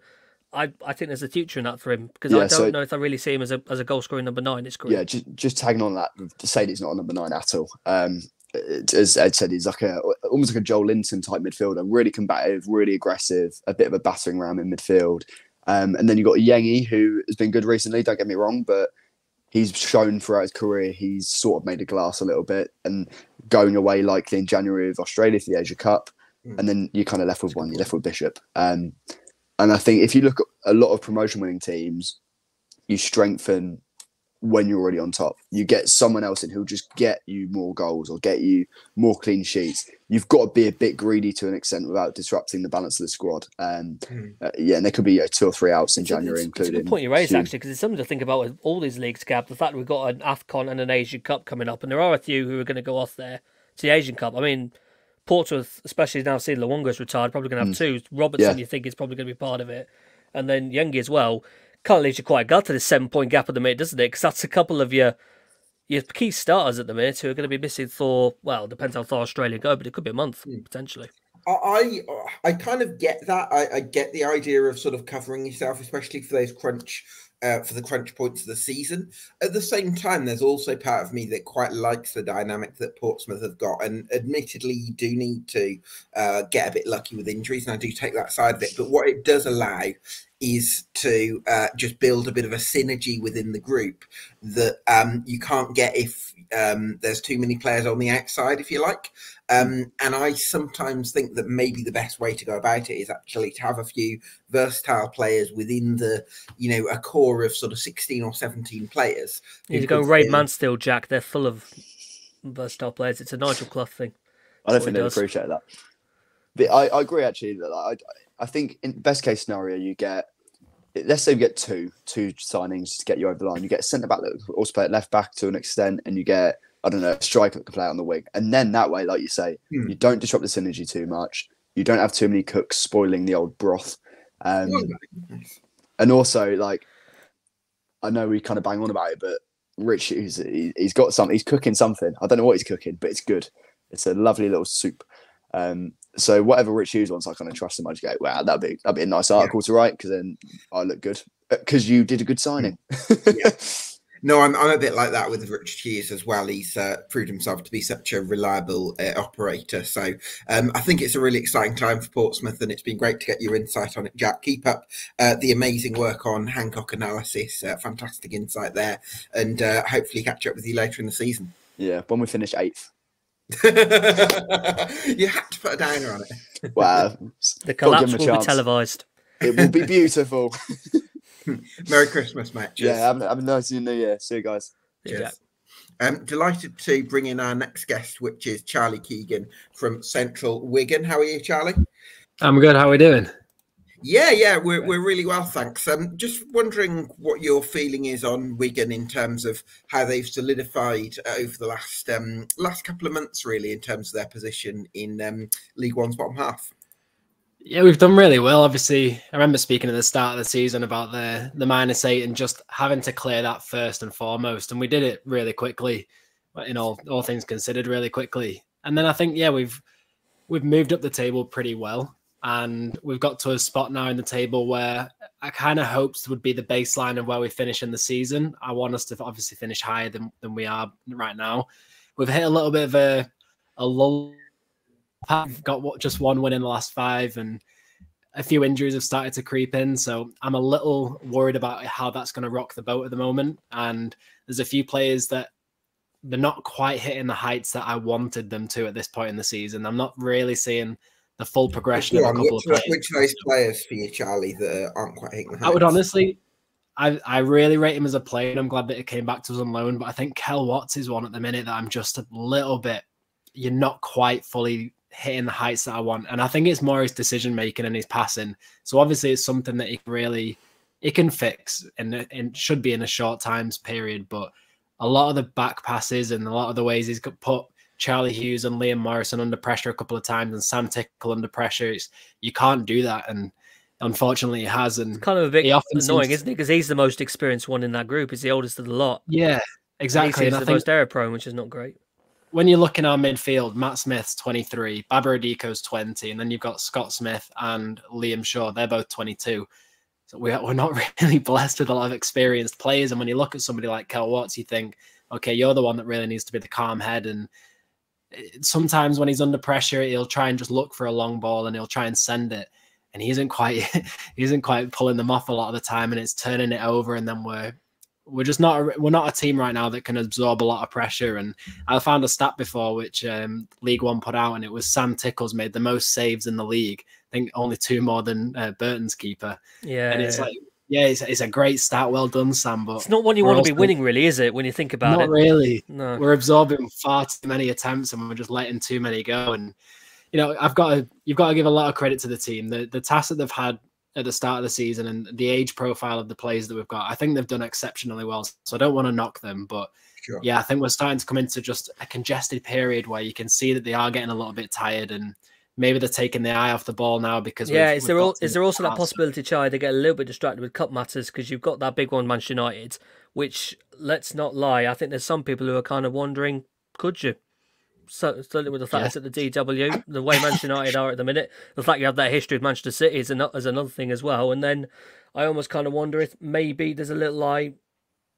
I think there's a future in that for him, because I don't know if I really see him as a goal scoring number 9 in his career. Yeah, just tagging on that, Sadie's not a number 9 at all. As Ed said, he's like almost like a Joel Linton type midfielder, really combative, really aggressive, a bit of a battering ram in midfield. And then you've got Yengi, who has been good recently, don't get me wrong, but he's shown throughout his career he's sort of made a glass a little bit, and going away likely in January of Australia for the Asia Cup. And then you're kind of left with one, you're left with Bishop. And I think if you look at a lot of promotion-winning teams, you strengthen when you're already on top. You get someone else in who'll just get you more goals or get you more clean sheets. You've got to be a bit greedy to an extent without disrupting the balance of the squad. And there could be 2 or 3 outs in January, including. It's a good point you raised, actually, because it's something to think about with all these leagues, Gab. The fact that we've got an AFCON and an Asian Cup coming up, and there are a few who are going to go off there to the Asian Cup. I mean, Portsmouth, especially now seeing Luongo's retired, probably going to have 2. Robertson, you think, is probably going to be part of it. And then Yengi as well. Kind of leaves you quite gutted, this 7-point gap at the minute, doesn't it? Because that's a couple of your key starters at the minute who are going to be missing for, well, depends how far Australia go, but it could be a month, potentially. I kind of get that. I get the idea of sort of covering yourself, especially for those crunch points of the season. At the same time, there's also part of me that quite likes the dynamic that Portsmouth have got, and admittedly you do need to get a bit lucky with injuries, and I do take that side of it, but what it does allow is to just build a bit of a synergy within the group that you can't get if there's too many players on the outside, if you like. And I sometimes think that maybe the best way to go about it is actually to have a few versatile players within the, a core of sort of 16 or 17 players. You need to go raid Mansfield, Jack. They're full of versatile players. It's a Nigel Clough thing. I don't think they'd appreciate that. But I agree, actually. That I think in best case scenario, you get, let's say you get two signings to get you over the line. You get a centre back that also play at left back to an extent, and you get, I don't know, a striker that can play on the wing. And then that way, like you say, you don't disrupt the synergy too much. You don't have too many cooks spoiling the old broth. And also, like, I know we kind of bang on about it, but Rich, he's got something. He's cooking something. I don't know what he's cooking, but it's good. It's a lovely little soup. So whatever Rich Hughes wants, I kind of trust him. I just go, wow, that'd be a nice article to write, because then I look good because you did a good signing. Yeah. No, I'm a bit like that with Rich Hughes as well. He's proved himself to be such a reliable operator. So I think it's a really exciting time for Portsmouth, and it's been great to get your insight on it, Jack. Keep up the amazing work on Hancock Analysis. Fantastic insight there, and hopefully catch up with you later in the season. Yeah, when we finish 8th. You had to put a downer on it. Wow. The collapse will be televised. It will be beautiful. Merry Christmas, mate. Cheers. Yeah, have a nice New Year. See you guys. Cheers. Delighted to bring in our next guest, which is Charlie Keegan from Central Wigan. How are you, Charlie? I'm good. How are we doing? Yeah, we're really well, thanks. Just wondering what your feeling is on Wigan in terms of how they've solidified over the last couple of months, really, in terms of their position in League One's bottom half. Yeah, we've done really well. Obviously, I remember speaking at the start of the season about the -8 and just having to clear that first and foremost, and we did it really quickly. All things considered, really quickly. And then I think, we've moved up the table pretty well. And we've got to a spot now in the table where I kind of hoped would be the baseline of where we finish in the season. I want us to obviously finish higher than we are right now. We've hit a little bit of a lull. We've got just one win in the last 5, and a few injuries have started to creep in. So I'm a little worried about how that's going to rock the boat at the moment. And there's a few players that they're not quite hitting the heights that I wanted them to at this point in the season. I'm not really seeing the full progression of a couple of players. Which of those players for you, Charlie, that aren't quite hitting the heights? I would honestly, I really rate him as a player, and I'm glad that it came back to us on loan. But I think Kel Watts is one at the minute that I'm just a little bit, you're not quite fully hitting the heights that I want. And I think it's more his decision making and his passing. So obviously it's something that he can fix, and should be in a short times period. But a lot of the back passes and a lot of the ways he's put Charlie Hughes and Liam Morrison under pressure a couple of times, and Sam Tickle under pressure, you can't do that. And unfortunately, he has. And it's kind of a bit annoying, isn't it? Because he's the most experienced one in that group. He's the oldest of the lot. Yeah, exactly. And he's the most error prone, which is not great. When you look in our midfield, Matt Smith's 23, Baba Adiko's 20, and then you've got Scott Smith and Liam Shaw. They're both 22. So we're not really blessed with a lot of experienced players. And when you look at somebody like Kel Watts, you think, okay, you're the one that really needs to be the calm head. And sometimes when he's under pressure, he'll try and just look for a long ball and he'll try and send it. And he isn't quite pulling them off a lot of the time, and it's turning it over. And then we're just not a team right now that can absorb a lot of pressure. And I found a stat before which League One put out, and it was Sam Tickle's made the most saves in the league. I think only 2 more than Burton's keeper. Yeah, and it's like, it's a great stat. Well done, Sam. But it's not one you want to be winning, really, is it? When you think about it, not really. No, we're absorbing far too many attempts, and we're just letting too many go. And you've got to give a lot of credit to the team. The task that they've had at the start of the season and the age profile of the players that we've got, I think they've done exceptionally well. So I don't want to knock them, but sure. Yeah, I think we're starting to come into just a congested period where you can see that they are getting a little bit tired, and maybe they're taking the eye off the ball now because is there also that possibility, Charlie, they get a little bit distracted with cup matters because you've got that big one, Manchester United, which, let's not lie, I think there's some people who are kind of wondering, could you? Certainly with the fact it's at the DW, the way Manchester United are at the minute, the fact you have that history of Manchester City is another thing as well. And then I almost kind of wonder if maybe there's a little eye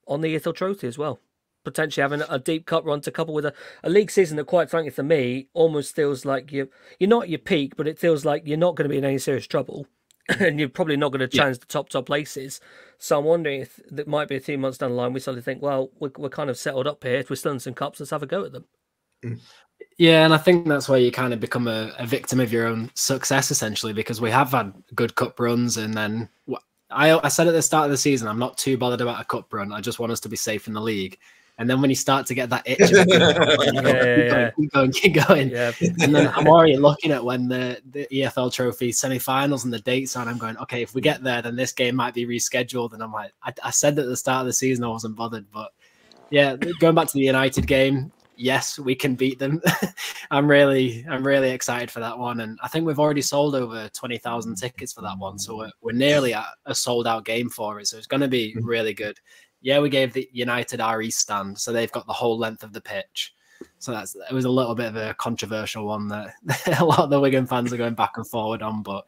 on the EFL Trophy as well. Potentially having a deep cup run to couple with a league season that, quite frankly, for me, almost feels like you're not at your peak, but it feels like you're not going to be in any serious trouble. and you're probably not going to change the top places. So I'm wondering if that might be a few months down the line we suddenly think, well, we're kind of settled up here. If we're still in some cups, let's have a go at them. Yeah, and I think that's where you kind of become a victim of your own success, essentially, because we have had good cup runs. And then I said at the start of the season, I'm not too bothered about a cup run. I just want us to be safe in the league. And then when you start to get that itch, keep going. Yeah. And then I'm already looking at when the EFL Trophy semi-finals and the dates are, and I'm going, okay, if we get there, then this game might be rescheduled. And I'm like, I said at the start of the season I wasn't bothered, but yeah, going back to the United game, yes, we can beat them. I'm really excited for that one, and I think we've already sold over 20,000 tickets for that one, so we're nearly at a sold-out game for it. So it's going to be really good. Yeah, we gave the United our East stand, so they've got the whole length of the pitch. So it was a little bit of a controversial one that a lot of the Wigan fans are going back and forward on. But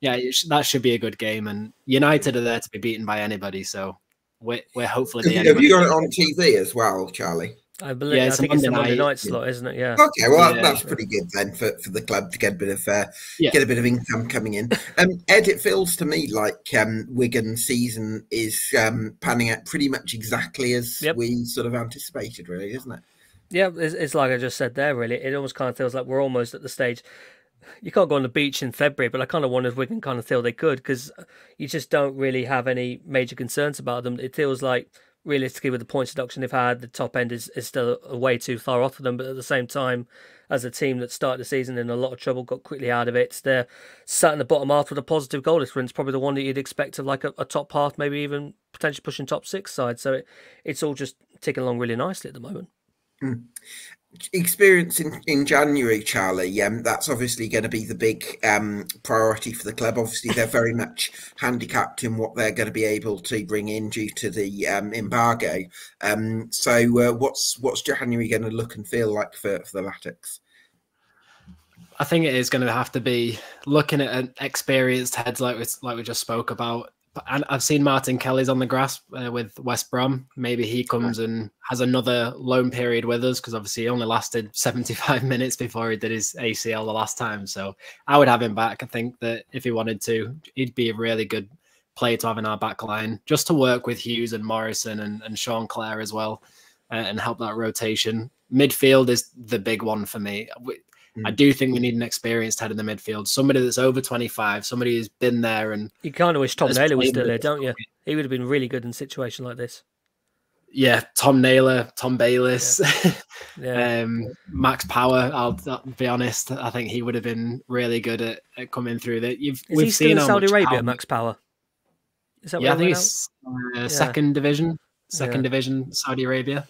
yeah, that should be a good game, and United are there to be beaten by anybody. So we're hopefully the Have you got it on TV as well, Charlie? I believe. Yeah, I think it's a Monday night slot, isn't it? Yeah. Okay, well that's pretty good then for the club to get a bit of income coming in. Ed, it feels to me like Wigan's season is panning out pretty much exactly as we sort of anticipated, really, isn't it? Yeah, it's like I just said there. Really, it almost kind of feels like we're almost at the stage. You can't go on the beach in February, but I kind of wondered Wigan kind of feel they could, because you just don't really have any major concerns about them. It feels like, realistically, with the points deduction they've had, the top end is still way too far off of them. But at the same time, as a team that started the season in a lot of trouble, got quickly out of it, they're sat in the bottom half with a positive goal difference, probably the one that you'd expect of like a top half, maybe even potentially pushing top six side. So it's all just ticking along really nicely at the moment. Experience in January, Charlie, that's obviously going to be the big priority for the club. Obviously, they're very much handicapped in what they're going to be able to bring in due to the embargo. So what's January going to look and feel like for the Latics? I think it is going to have to be looking at experienced heads like we just spoke about. And I've seen Martin Kelly's on the grass with West Brom. Maybe he comes and has another loan period with us, because obviously he only lasted 75 minutes before he did his ACL the last time. So I would have him back. I think that if he wanted to, he'd be a really good player to have in our back line, just to work with Hughes and Morrison and Sean Clare as well, and help that rotation. Midfield is the big one for me. I do think we need an experienced head in the midfield, somebody that's over 25, somebody who's been there. And you kind of wish Tom Naylor was still there, don't you? He would have been really good in a situation like this. Yeah, Tom Naylor, Tom Bayliss, Max Power. I'll be honest, I think he would have been really good at coming through. That we've seen in Saudi Arabia, Max Power. Is that I think it's second division Saudi Arabia.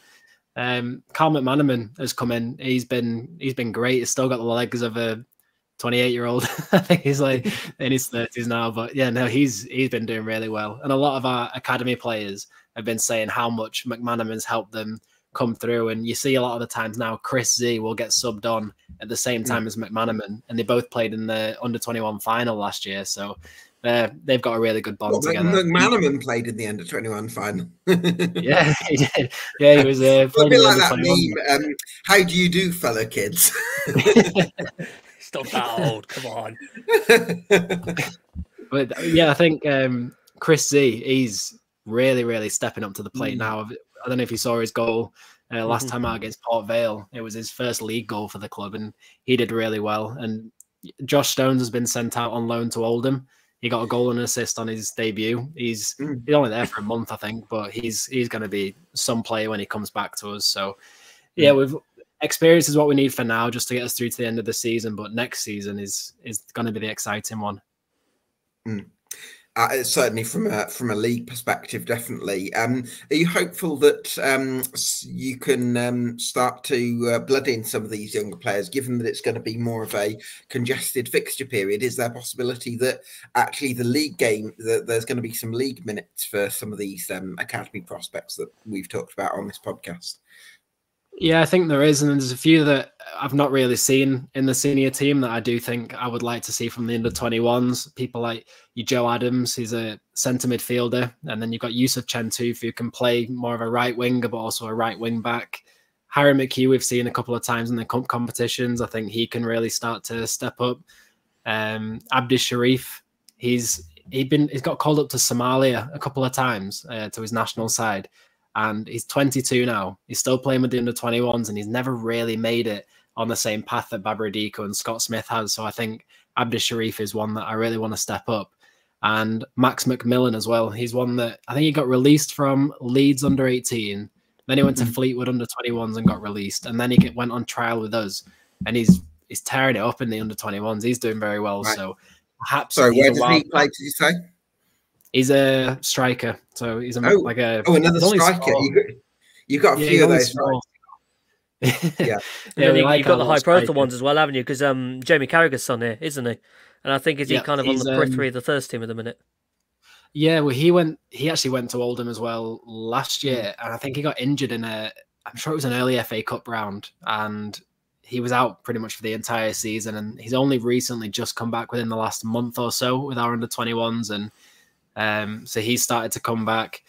Carl McManaman has come in. He's been great. He's still got the legs of a 28-year-old. I think he's like in his 30s now. But yeah, no, he's been doing really well. And a lot of our academy players have been saying how much McManaman's helped them come through. And you see a lot of the times now, Chris Z will get subbed on at the same time as McManaman, and they both played in the under-21 final last year. So they've got a really good bond together. McManaman played in the under-21 final. Yeah, he did. Yeah, he was a bit like that meme. How do you do, fellow kids? Stop that old. Come on. But yeah, I think Chris Z, he's really stepping up to the plate now. I don't know if you saw his goal last time out against Port Vale. It was his first league goal for the club, and he did really well. And Josh Stones has been sent out on loan to Oldham. He got a goal and assist on his debut. He's only there for a month, I think, but he's going to be some player when he comes back to us. So, yeah, experience is what we need for now, just to get us through to the end of the season. But next season is going to be the exciting one. Certainly from a league perspective, definitely. Are you hopeful that you can start to blood in some of these younger players, given that it's going to be more of a congested fixture period? Is there a possibility that actually the league game, that there's going to be some league minutes for some of these academy prospects that we've talked about on this podcast? Yeah, I think there is, and there's a few that I've not really seen in the senior team that I do think I would like to see from the under-21s. People like Joe Adams, he's a centre midfielder, and then you've got Yusuf Chentoof, who can play more of a right winger, but also a right wing back. Harry McHugh, we've seen a couple of times in the competitions. I think he can really start to step up. Abdi Sharif, he's he's got called up to Somalia a couple of times to his national side, and he's 22 now. He's still playing with the under-21s, and he's never really made it on the same path that Babradiko and Scott Smith has. So I think Abdi Sharif is one that I really want to step up. And Max McMillan as well. He's one that I think he got released from Leeds under 18. Then he went to Fleetwood under 21s and got released. And then he went on trial with us. And he's tearing it up in the under 21s. He's doing very well. Right. So perhaps. So where does he play, did you say? He's a striker. So he's another striker. You've got a few of those. Yeah. You've got the high profile ones as well, haven't you? Because Jamie Carragher's son here, isn't he? And I think is he kind of on the periphery of the first team at the minute? Yeah, well, he actually went to Oldham as well last year, and I think he got injured in I'm sure it was an early FA Cup round, and he was out pretty much for the entire season, and he's only recently just come back within the last month or so with our under-21s, and so he started to come back.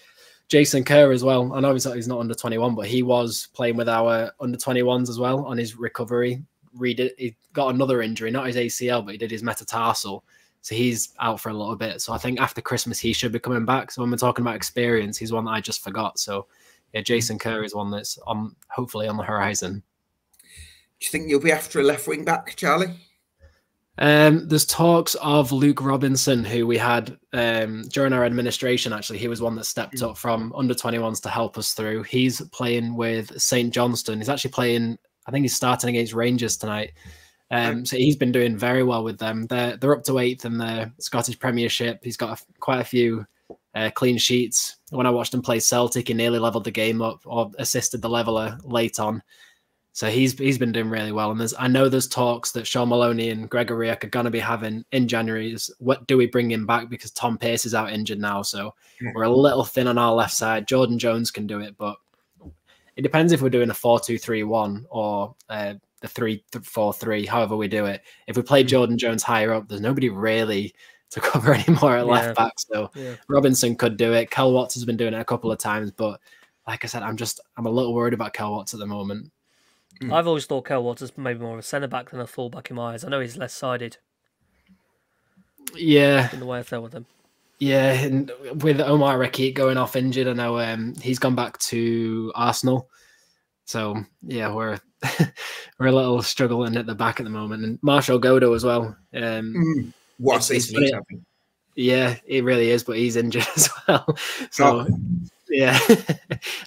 Jason Kerr as well. I know he's not under 21, but he was playing with our under 21s as well on his recovery. He got another injury, not his ACL, but he did his metatarsal. So he's out for a little bit. So I think after Christmas, he should be coming back. So when we're talking about experience, he's one that I just forgot. So yeah, Jason Kerr is one that's hopefully on the horizon. Do you think you'll be after a left wing back, Charlie? There's talks of Luke Robinson, who we had during our administration. Actually, he was one that stepped up from under 21s to help us through. He's playing with St Johnstone. He's actually playing, I think he's starting against Rangers tonight. So he's been doing very well with them. They're up to 8th in the Scottish Premiership. He's got quite a few clean sheets. When I watched him play Celtic, he nearly levelled the game up or assisted the leveller late on. So he's been doing really well. And I know there's talks that Sean Maloney and Gregory are going to be having in January is what do we bring him back, because Tom Pearce is out injured now. So we're a little thin on our left side. Jordan Jones can do it, but it depends if we're doing a 4-2-3-1 or the 3-4-3, however we do it. If we play Jordan Jones higher up, there's nobody really to cover anymore at left back. So Robinson could do it. Kel Watts has been doing it a couple of times, but like I said, I'm a little worried about Kel Watts at the moment. I've always thought Kel Watts is maybe more of a centre-back than a full-back in my eyes. I know he's less-sided. Yeah. In the way I felt with him. Yeah, and with Omar Rakit going off injured, I know he's gone back to Arsenal. So, yeah, we're a little struggling at the back at the moment. And Marshall Godo as well. What a season he's having. Yeah, it really is, but he's injured as well. So... Yeah,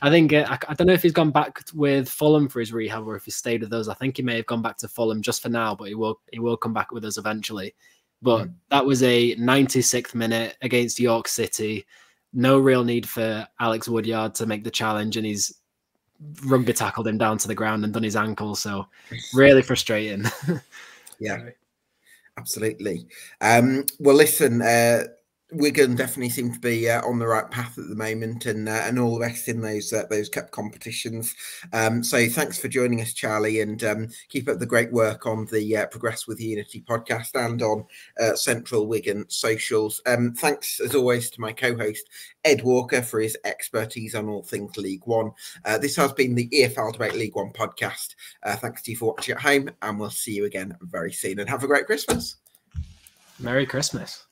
I think I don't know if he's gone back with Fulham for his rehab or if he stayed with us. I think he may have gone back to Fulham just for now, but he will come back with us eventually. But that was a 96th minute against York City. No real need for Alex Woodyard to make the challenge, and he's rugby tackled him down to the ground and done his ankle. So really frustrating. Yeah, absolutely. Well, listen. Wigan definitely seem to be on the right path at the moment, and all the rest in those cup competitions. So thanks for joining us, Charlie, and keep up the great work on the Progress with Unity podcast and on Central Wigan socials. Thanks as always to my co-host Ed Walker for his expertise on all things League One. This has been the EFL Debate League One podcast. Thanks to you for watching at home, and we'll see you again very soon. And have a great Christmas. Merry Christmas.